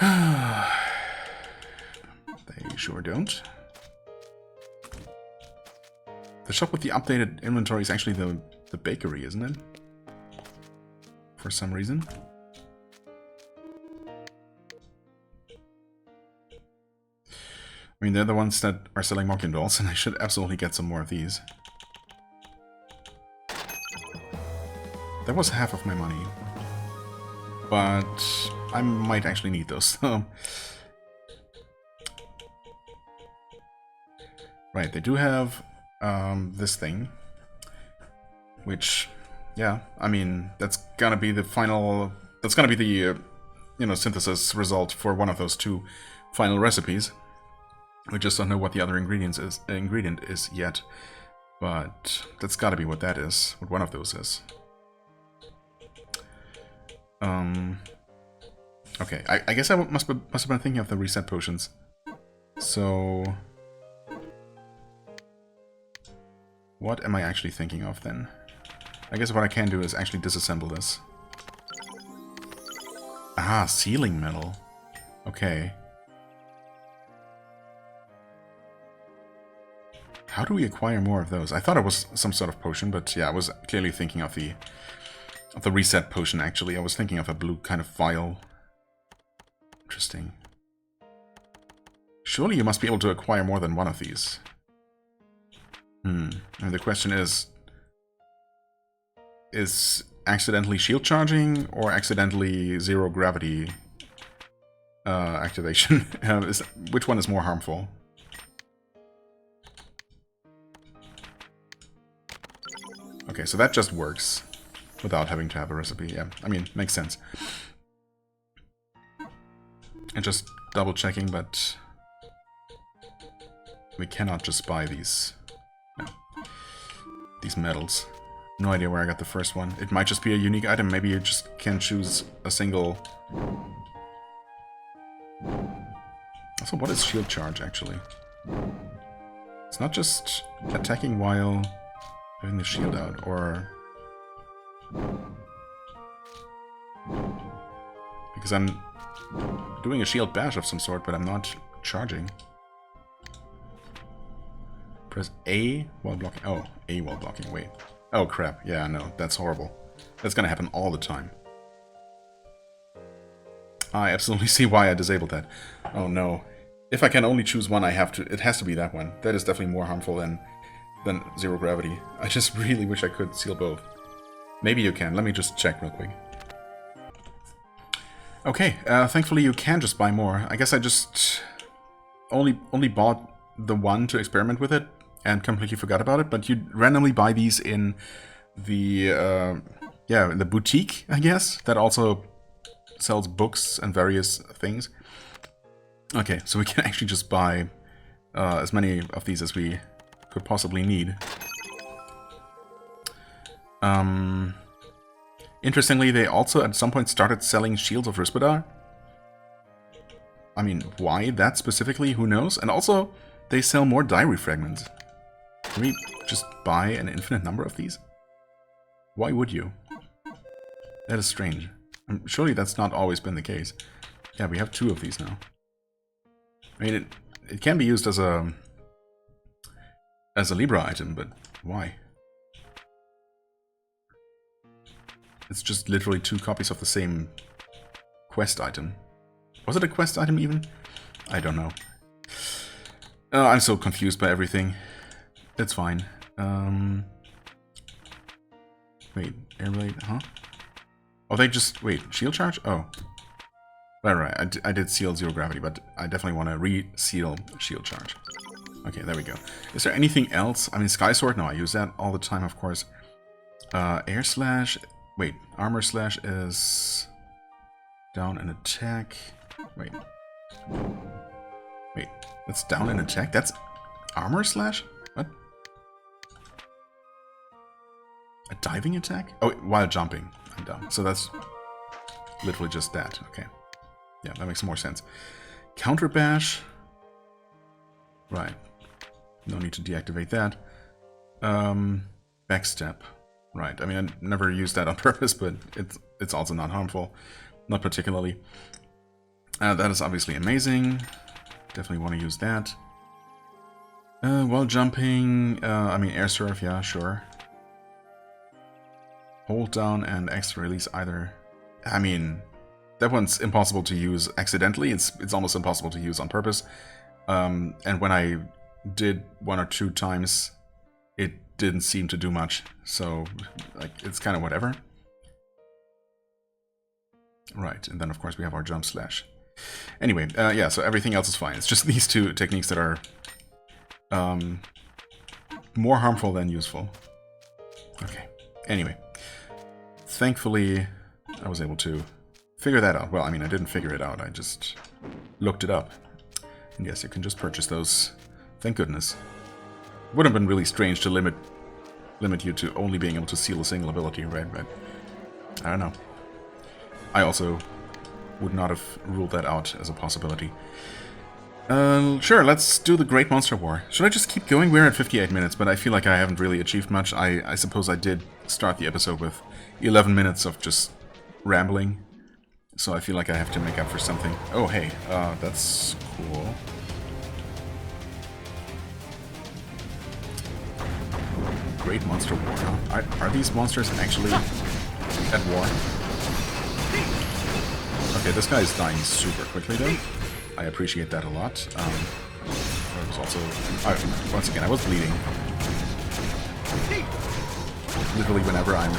[SPEAKER 1] They sure don't. The shop with the updated inventory is actually the bakery, isn't it? For some reason. I mean, they're the ones that are selling Mokin dolls, and I should absolutely get some more of these. That was half of my money. But I might actually need those, so... Right, they do have this thing. Which, yeah, I mean, that's gonna be the final... That's gonna be the, you know, synthesis result for one of those two final recipes. We just don't know what the other ingredient is yet, but that's got to be what that is. What one of those is. Okay, I guess I must have been thinking of the reset potions. So, what am I actually thinking of then? I guess what I can do is actually disassemble this. Ah, sealing metal. Okay. How do we acquire more of those? I thought it was some sort of potion, but yeah, I was clearly thinking of the reset potion, actually. I was thinking of a blue kind of vial. Interesting. Surely you must be able to acquire more than one of these. And the question is accidentally shield charging or accidentally zero gravity activation? Which one is more harmful? Okay, so that just works without having to have a recipe. Yeah, I mean, makes sense. And just double checking, but we cannot just buy these. No. These medals. No idea where I got the first one. It might just be a unique item. Maybe you just can choose a single. Also, what is shield charge actually? It's not just attacking while having the shield out, or... Because I'm doing a shield bash of some sort, but I'm not charging. Press A while blocking. Oh, A while blocking, wait. Oh crap, yeah, no, that's horrible. That's gonna happen all the time. I absolutely see why I disabled that. Oh no. If I can only choose one, I have to. It has to be that one. That is definitely more harmful than zero gravity. I just really wish I could seal both. Maybe you can. Let me just check real quick. Okay, thankfully you can just buy more. I guess I just only bought the one to experiment with it and completely forgot about it. But you randomly buy these in the in the boutique, I guess, that also sells books and various things. Okay, so we can actually just buy as many of these as we could possibly need. Interestingly, they also at some point started selling Shields of Rispidar. I mean, why that specifically? Who knows? And also, they sell more diary fragments. Can we just buy an infinite number of these? Why would you? That is strange. Surely that's not always been the case. Yeah, we have 2 of these now. I mean, it can be used as a Libra item, but why? It's just literally 2 copies of the same quest item. Was it a quest item even? I don't know. Oh, I'm so confused by everything. It's fine. Wait, airblade, huh? Oh, they just... Wait, shield charge? Oh. Right. I did seal zero gravity, but I definitely want to re-seal shield charge. Okay, there we go. Is there anything else? I mean, Sky Sword? No, I use that all the time, of course. Air Slash... Wait, Armor Slash is... down in attack... Wait, that's down in attack? That's Armor Slash? What? A diving attack? Oh, while jumping, I'm down. So that's literally just that. Okay. Yeah, that makes more sense. Counter Bash. Right. No need to deactivate that. Backstep. Right. I mean, I never used that on purpose, but it's also not harmful. Not particularly. That is obviously amazing. Definitely want to use that. While jumping, I mean, Air Surf, yeah, sure. Hold down and X to release either. I mean, that one's impossible to use accidentally. It's almost impossible to use on purpose. And when I did 1 or 2 times, it didn't seem to do much. So, like, it's kind of whatever. Right, and then of course we have our jump slash. Anyway, yeah, so everything else is fine. It's just these 2 techniques that are more harmful than useful. Okay, anyway. Thankfully, I was able to figure that out. Well, I mean, I didn't figure it out. I just looked it up. And yes, you can just purchase those. Thank goodness. Would have been really strange to limit you to only being able to seal a single ability, right? But I don't know. I also would not have ruled that out as a possibility. Sure, let's do the Great Monster War. Should I just keep going? We're at 58 minutes, but I feel like I haven't really achieved much. I suppose I did start the episode with 11 minutes of just rambling, so I feel like I have to make up for something. Oh, hey, that's cool. Great Monster War, huh? Are these monsters actually at war? Okay, this guy is dying super quickly, though. I appreciate that a lot. There was also... once again, I was bleeding. Literally whenever I'm...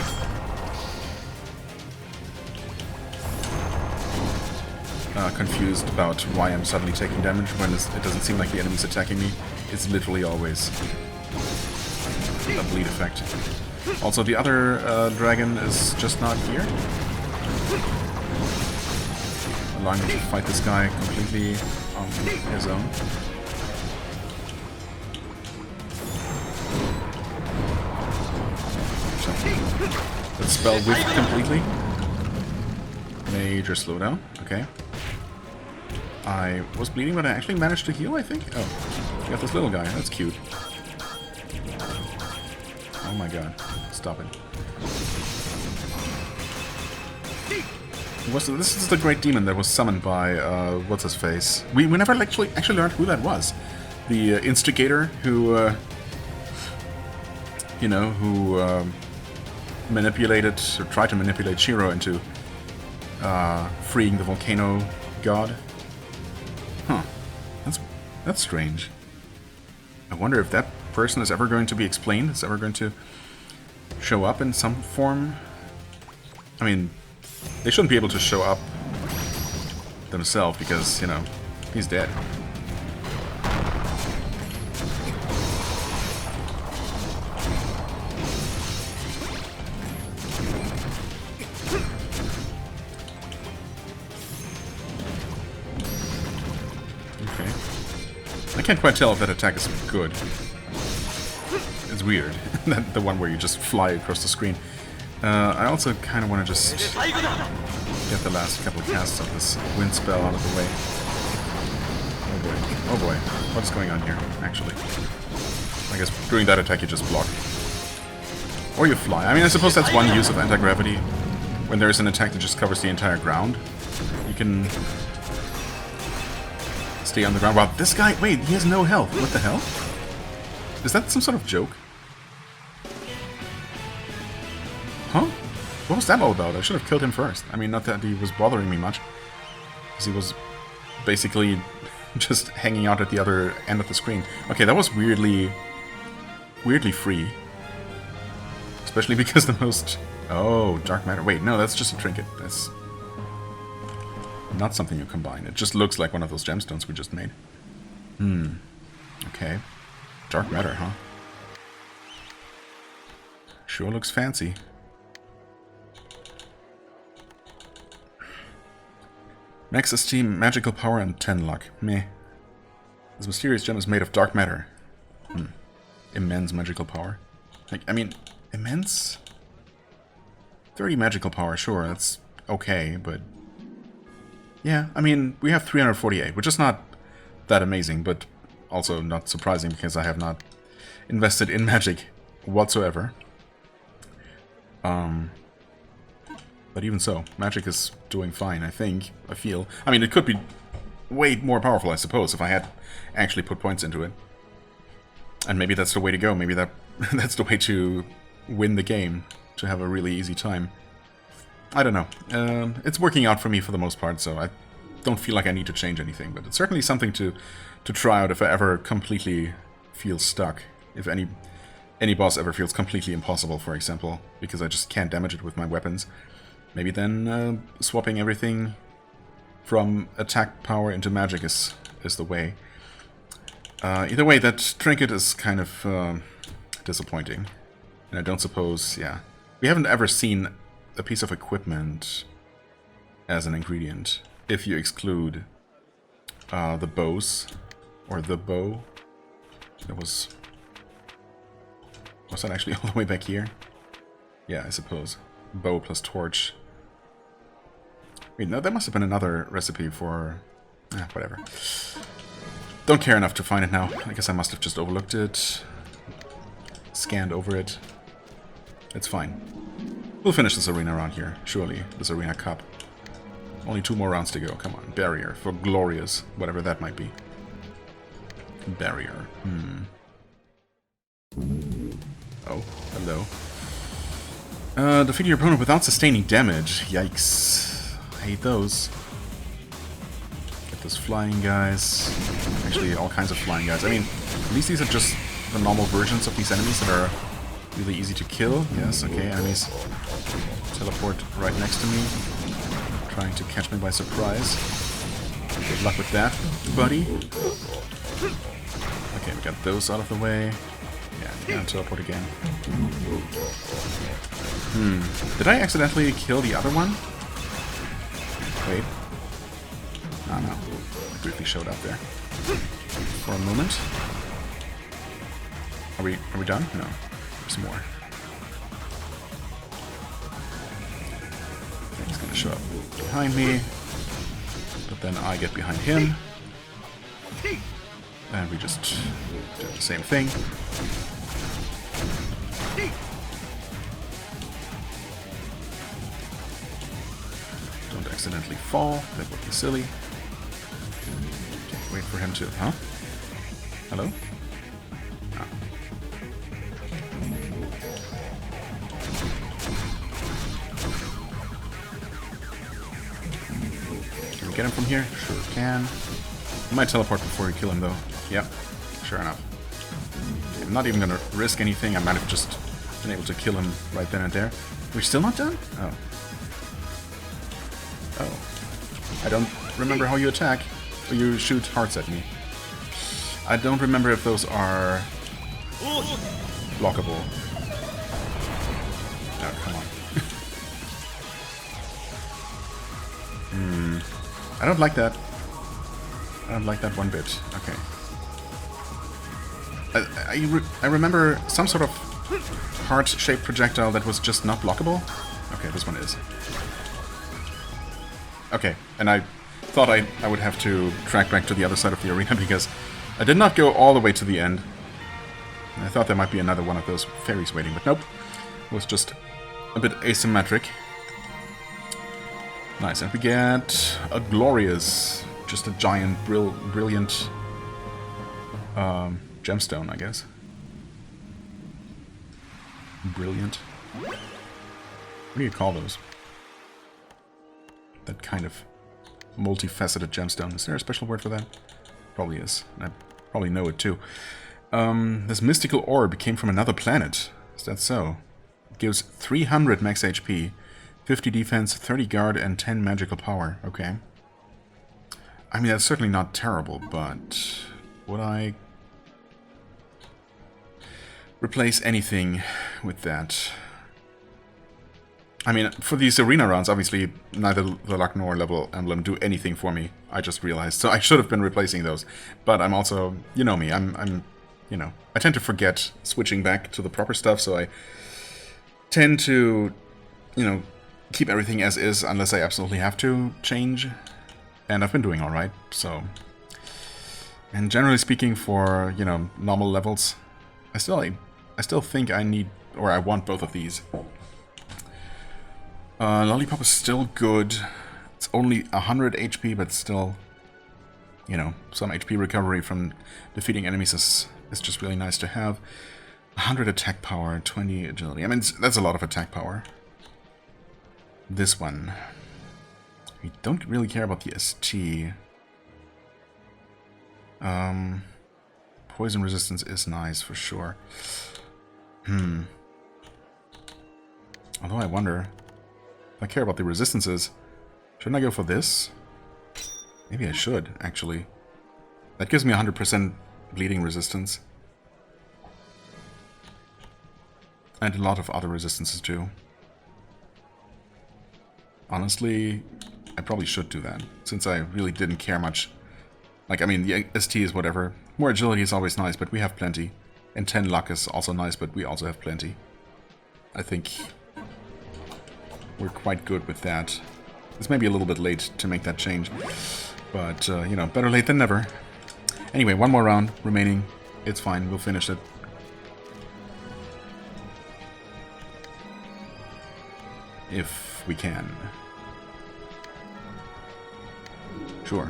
[SPEAKER 1] confused about why I'm suddenly taking damage when it doesn't seem like the enemy's attacking me. It's literally always a bleed effect. Also, the other dragon is just not here. Allowing me to fight this guy completely on his own. Let's spell whiff completely. Major slowdown, okay. I was bleeding, but I actually managed to heal, I think. Oh, we got this little guy, that's cute. Oh my god, stop it. This is the great demon that was summoned by, what's his face? We never actually learned who that was. The instigator who, you know, who manipulated, or tried to manipulate Shiro into freeing the volcano god. Huh. That's strange. I wonder if that person is ever going to be explained, is ever going to show up in some form. I mean, they shouldn't be able to show up themselves because, you know, he's dead. Okay. I can't quite tell if that attack is good. It's weird. The one where you just fly across the screen. I also kind of want to just get the last couple of casts of this wind spell out of the way. Oh boy. Oh boy. What's going on here, actually? I guess during that attack you just block. Or you fly. I mean, I suppose that's one use of anti-gravity. When there's an attack that just covers the entire ground, you can stay on the ground. Wow, this guy... Wait, he has no health. What the hell? Is that some sort of joke? Huh? What was that all about? I should have killed him first. I mean, not that he was bothering me much. Because he was basically just hanging out at the other end of the screen. Okay, that was weirdly free. Especially because the most... Oh, dark matter. Wait, no, that's just a trinket. That's not something you combine. It just looks like one of those gemstones we just made. Okay. Dark matter, huh? Sure looks fancy. Max esteem, magical power, and 10 luck. Meh. This mysterious gem is made of dark matter. Immense magical power. Like, I mean, immense? 30 magical power, sure, that's okay, but... Yeah, I mean, we have 348, which is not that amazing, but also not surprising because I have not invested in magic whatsoever. But even so, magic is doing fine, I think, I feel. I mean, it could be way more powerful, I suppose, if I had actually put points into it. And maybe that's the way to go, maybe that's the way to win the game, to have a really easy time. I don't know. It's working out for me for the most part, so I don't feel like I need to change anything, but it's certainly something to try out if I ever completely feel stuck. If any boss ever feels completely impossible, for example, because I just can't damage it with my weapons. Maybe then swapping everything from attack power into magic is the way. Either way, that trinket is kind of disappointing. And I don't suppose, yeah. We haven't ever seen a piece of equipment as an ingredient, if you exclude the bows, or the bow. Was that actually all the way back here? Yeah, I suppose. Bow plus torch. Wait, no, that must have been another recipe for... whatever. Don't care enough to find it now. I guess I must have just overlooked it. Scanned over it. It's fine. We'll finish this arena around here, surely. This arena cup. Only 2 more rounds to go. Come on. Barrier. For glorious. Whatever that might be. Barrier. Oh, hello. Defeat your opponent without sustaining damage. Yikes. I hate those. Get those flying guys. Actually, all kinds of flying guys. I mean, at least these are just the normal versions of these enemies that are really easy to kill. Yes, okay, enemies teleport right next to me, trying to catch me by surprise. Good luck with that, buddy. Okay, we got those out of the way. Yeah, you gotta teleport again. Did I accidentally kill the other one? Wait. Oh no. I briefly showed up there. For a moment. Are we done? No. There's more. He's gonna show up behind me. But then I get behind him. And we just do the same thing. Don't accidentally fall. That would be silly. Wait for him to... Huh? Hello? Ah. Can we get him from here? Sure can. I might teleport before we kill him, though. Yep, sure enough. Okay, I'm not even gonna risk anything. I might have just been able to kill him right then and there. We're still not done? Oh. Oh. I don't remember how you attack. Or you shoot hearts at me. I don't remember if those are blockable. Oh, come on. I don't like that. I don't like that one bit. Okay. I remember some sort of heart-shaped projectile that was just not blockable. Okay, this one is. Okay, and I thought I would have to track back to the other side of the arena because I did not go all the way to the end. I thought there might be another one of those fairies waiting, but nope. It was just a bit asymmetric. Nice, and we get a glorious, just a giant, brilliant gemstone, I guess. Brilliant. What do you call those? That kind of multifaceted gemstone. Is there a special word for that? Probably is. I probably know it too. This mystical orb came from another planet. Is that so? It gives 300 max HP, 50 defense, 30 guard, and 10 magical power. Okay. I mean, that's certainly not terrible, but would I replace anything with that? I mean, for these arena rounds, obviously, neither the luck nor level emblem do anything for me. I just realized. So I should have been replacing those. But I'm also, you know me, I'm you know, I tend to forget switching back to the proper stuff, so I tend to, you know, keep everything as is unless I absolutely have to change. And I've been doing alright, so. And generally speaking, for, you know, normal levels, I still think I need, or I want both of these. Lollipop is still good. It's only 100 HP, but still, you know, some HP recovery from defeating enemies is just really nice to have. 100 attack power, 20 agility. I mean, that's a lot of attack power. This one. We don't really care about the ST. Poison resistance is nice for sure. Although I wonder, if I care about the resistances, shouldn't I go for this? Maybe I should, actually. That gives me 100% bleeding resistance. And a lot of other resistances too. Honestly, I probably should do that, since I really didn't care much. Like, I mean, the ST is whatever. More agility is always nice, but we have plenty. And 10 luck is also nice, but we also have plenty. I think we're quite good with that. It's maybe a little bit late to make that change. But, you know, better late than never. Anyway, one more round remaining. It's fine, we'll finish it. If we can. Sure.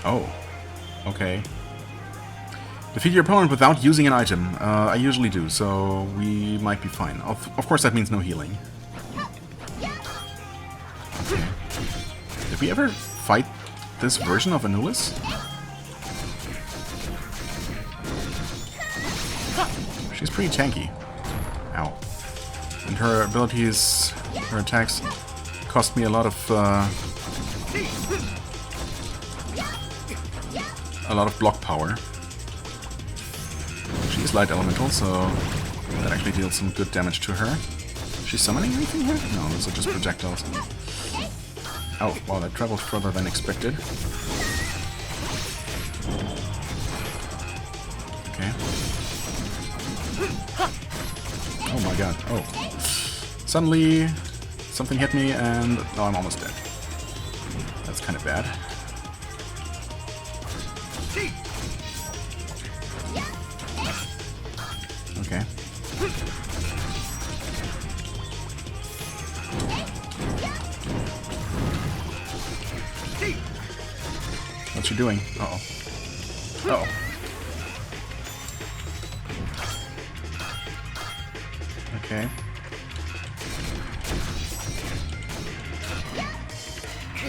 [SPEAKER 1] Oh. Okay. Defeat your opponent without using an item. I usually do, so we might be fine. Of course that means no healing. Okay. Did we ever fight this version of Anubis? She's pretty tanky. Ow. And her abilities, her attacks, cost me a lot of block power. She's light elemental, so that actually deals some good damage to her. Is she summoning anything here? No, those are just projectiles. Oh, wow, that traveled further than expected. Okay. Oh my god, oh. Suddenly, something hit me and... oh, I'm almost dead. That's kind of bad. Okay. What's she doing? Uh-oh. Uh-oh. Okay.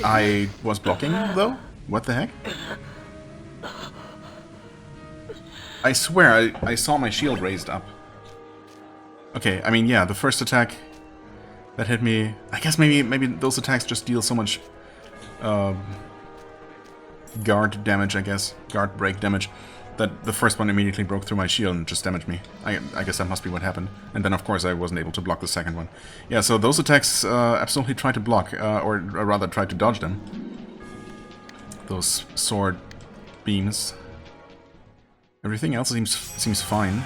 [SPEAKER 1] I was blocking, though? What the heck? I swear I saw my shield raised up. Okay, I mean, yeah, the first attack that hit me... I guess maybe those attacks just deal so much guard damage, I guess. Guard break damage. That the first one immediately broke through my shield and just damaged me. I guess that must be what happened. And then, of course, I wasn't able to block the second one. Yeah, so those attacks absolutely tried to block, or rather tried to dodge them. Those sword beams. Everything else seems fine.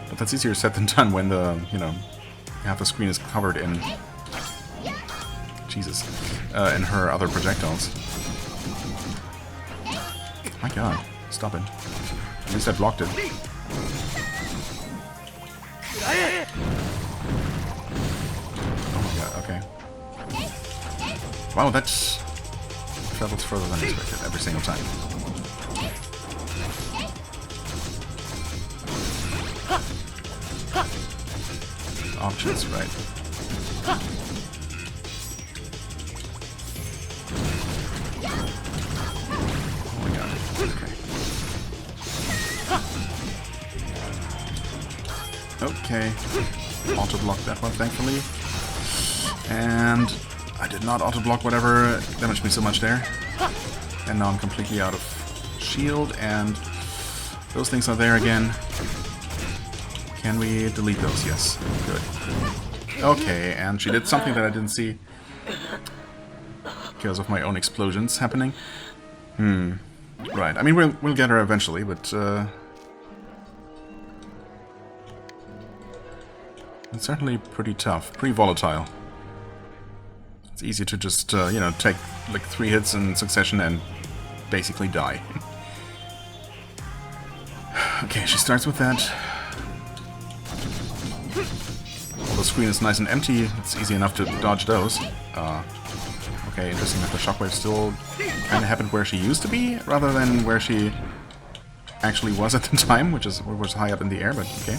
[SPEAKER 1] But that's easier said than done when the, you know, half the screen is covered in... Jesus. In her other projectiles. My god, stop it. At least I blocked it. Oh my god, okay. Wow, that travels further than expected every single time. Options, right. Okay, auto-block that one, thankfully. And I did not auto-block whatever damaged me so much there. And now I'm completely out of shield, and those things are there again. Can we delete those? Yes. Good. Okay, and she did something that I didn't see because of my own explosions happening. Right. I mean, we'll get her eventually, but it's certainly pretty tough, pretty volatile. It's easy to just, you know, take like 3 hits in succession and basically die. Okay, she starts with that. While the screen is nice and empty, it's easy enough to dodge those. Okay, interesting that the shockwave still kind of happened where she used to be, rather than where she actually was at the time, which was high up in the air, but okay.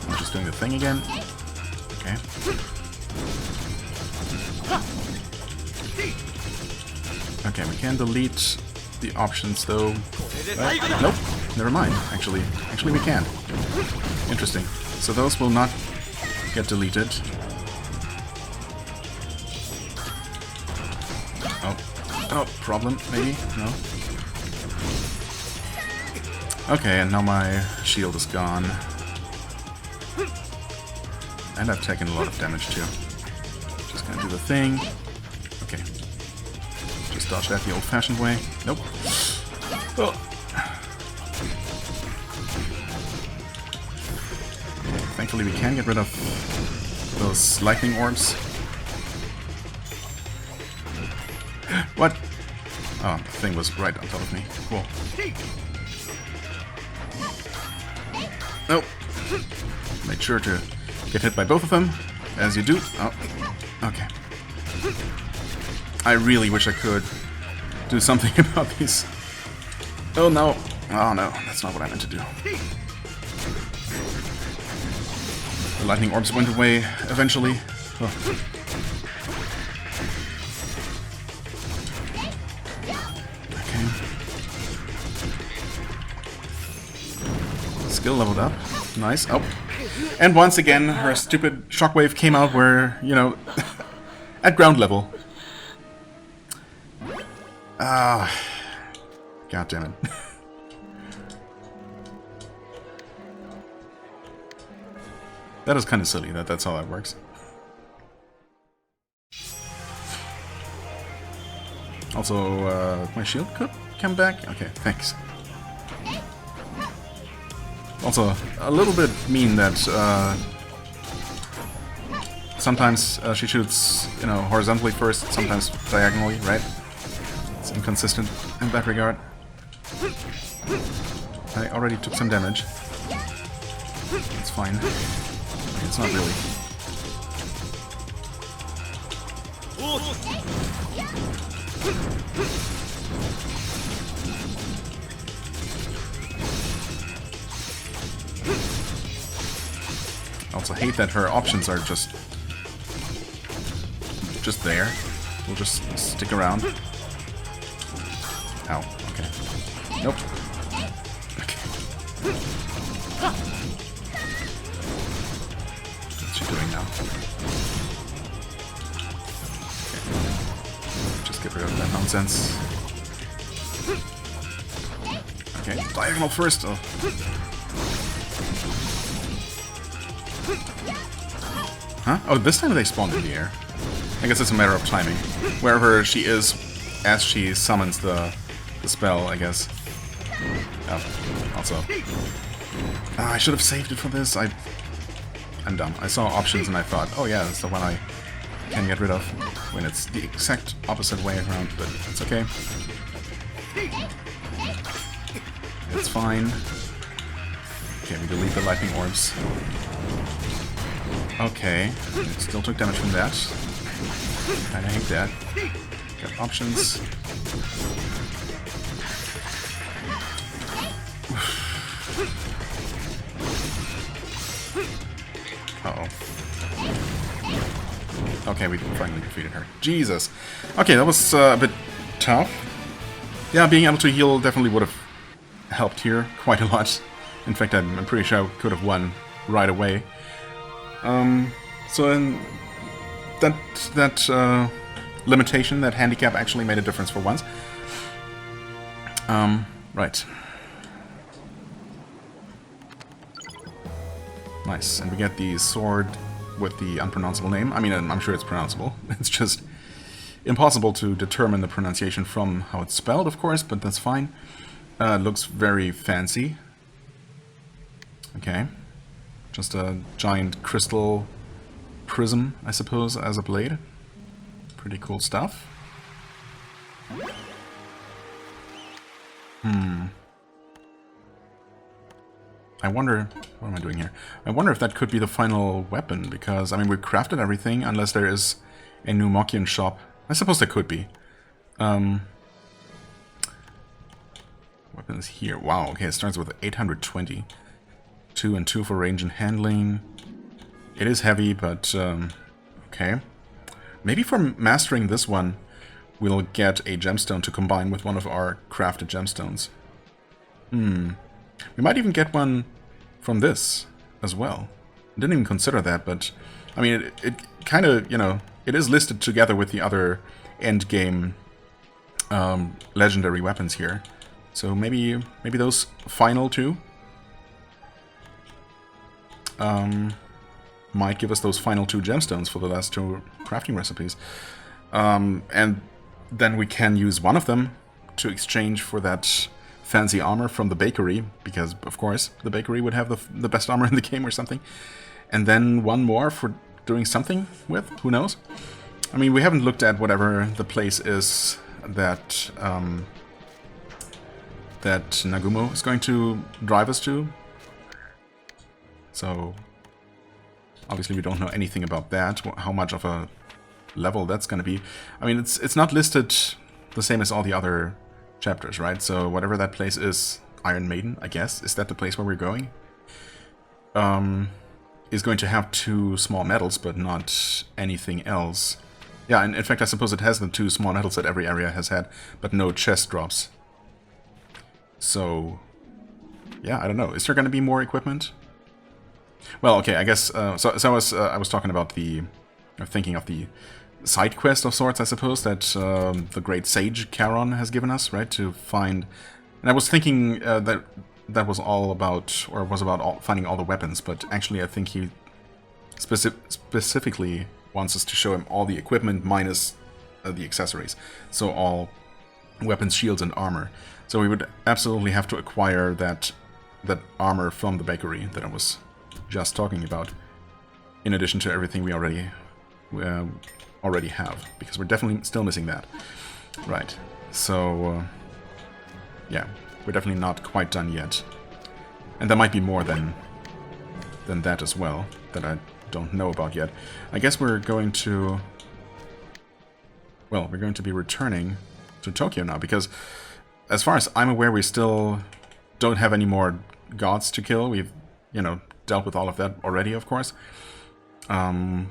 [SPEAKER 1] I'm just doing the thing again. Okay. Okay, we can delete the options though. Nope, never mind. Actually we can. Interesting. So those will not get deleted. Oh, problem maybe? No. Okay, and now my shield is gone. And I've taken a lot of damage too. Just gonna do the thing. Okay. Just dodge that the old-fashioned way. Nope. Oh. Okay, thankfully we can get rid of those lightning orbs. What? Oh, the thing was right on top of me. Cool. Nope. Made sure to get hit by both of them, as you do. Oh, okay. I really wish I could do something about these. Oh no. Oh no, that's not what I meant to do. The lightning orbs went away eventually. Oh. Okay. Skill leveled up. Nice. Oh. And once again, her stupid shockwave came out where, you know, at ground level. Ah, god damn it. That is kind of silly that that's how that works. Also, my shield could come back? Okay, thanks. Also, a little bit mean that sometimes she shoots, you know, horizontally first, sometimes diagonally, right? It's inconsistent in that regard. I already took some damage. It's fine. It's not really. also hate that her options are just there. We'll just stick around. Ow, okay. Nope. Okay. What's she doing now? Okay. Just get rid of that nonsense. Okay, diagonal first. Oh. Huh? Oh, this time they spawned in the air. I guess it's a matter of timing. Wherever she is, as she summons the spell, I guess. Oh, also. Ah, I should have saved it for this. I'm dumb. I saw options and I thought, oh yeah, that's the one I can get rid of. When it's the exact opposite way around, but it's okay. It's fine. Okay, we delete the lightning orbs. Okay, still took damage from that. Kinda hate that. Got options. Uh-oh. Okay, we finally defeated her. Jesus! Okay, that was a bit tough. Yeah, being able to heal definitely would have helped here quite a lot. In fact, I'm pretty sure I could have won right away. So in that limitation, that handicap actually made a difference for once. Right. Nice, and we get the sword with the unpronounceable name. I mean, I'm sure it's pronounceable. It's just impossible to determine the pronunciation from how it's spelled, of course, but that's fine. It looks very fancy. Okay. Just a giant crystal prism, I suppose, as a blade. Pretty cool stuff. I wonder... what am I doing here? I wonder if that could be the final weapon, because, I mean, we crafted everything, unless there is a new Mokian shop. I suppose there could be. Weapons here. Wow, okay, it starts with 820. 2 and 2 for range and handling. It is heavy, but okay. Maybe for mastering this one, we'll get a gemstone to combine with one of our crafted gemstones. We might even get one from this as well. I didn't even consider that, but I mean, it kind of, you know, it is listed together with the other endgame legendary weapons here. So maybe those final two might give us those final 2 gemstones for the last 2 crafting recipes. And then we can use one of them to exchange for that fancy armor from the bakery, because, of course, the bakery would have the best armor in the game or something. And then one more for doing something with, who knows? I mean, we haven't looked at whatever the place is that that Nagumo is going to drive us to. So, obviously we don't know anything about that, how much of a level that's going to be. I mean, it's not listed the same as all the other chapters, right? So whatever that place is, Iron Maiden, I guess, is that the place where we're going? Is going to have 2 small medals, but not anything else. Yeah, and in fact, I suppose it has the 2 small medals that every area has had, but no chest drops. So, yeah, I don't know. Is there going to be more equipment? Well, okay, I guess, so I was talking about thinking of the side quest of sorts, I suppose, that the great sage Charon has given us, right, to find... And I was thinking that was all about, or was about finding all the weapons, but actually I think he specifically wants us to show him all the equipment minus the accessories. So all weapons, shields, and armor. So we would absolutely have to acquire that armor from the bakery that I was just talking about, in addition to everything we already have, because we're definitely still missing that. Right. So yeah, we're definitely not quite done yet, and there might be more than that as well that I don't know about yet. I guess we're going to, well, we're going to be returning to Tokyo now, because as far as I'm aware, we still don't have any more gods to kill. We've, you know, dealt with all of that already, of course.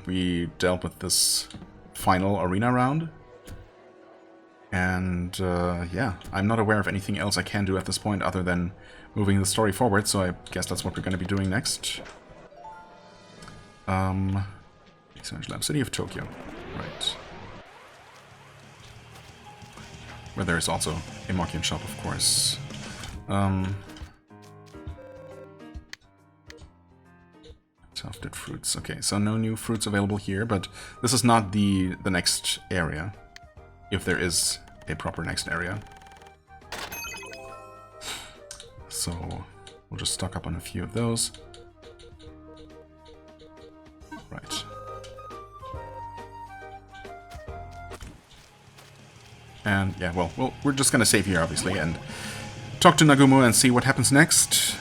[SPEAKER 1] We dealt with this final arena round. And yeah, I'm not aware of anything else I can do at this point other than moving the story forward, so I guess that's what we're going to be doing next. Research Lab, City of Tokyo. Right. Where there is also a Mokian shop, of course. Tufted fruits. Okay, so no new fruits available here, but this is not the next area. If there is a proper next area. So we'll just stock up on a few of those. Right. And yeah, well, we're just gonna save here, obviously, and talk to Nagumo and see what happens next.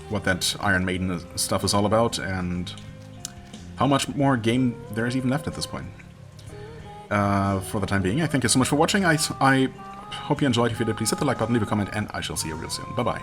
[SPEAKER 1] What that Iron Maiden stuff is all about, and how much more game there is even left at this point. For the time being, I thank you so much for watching. I hope you enjoyed. If you did, please hit the like button, leave a comment, and I shall see you real soon. Bye-bye.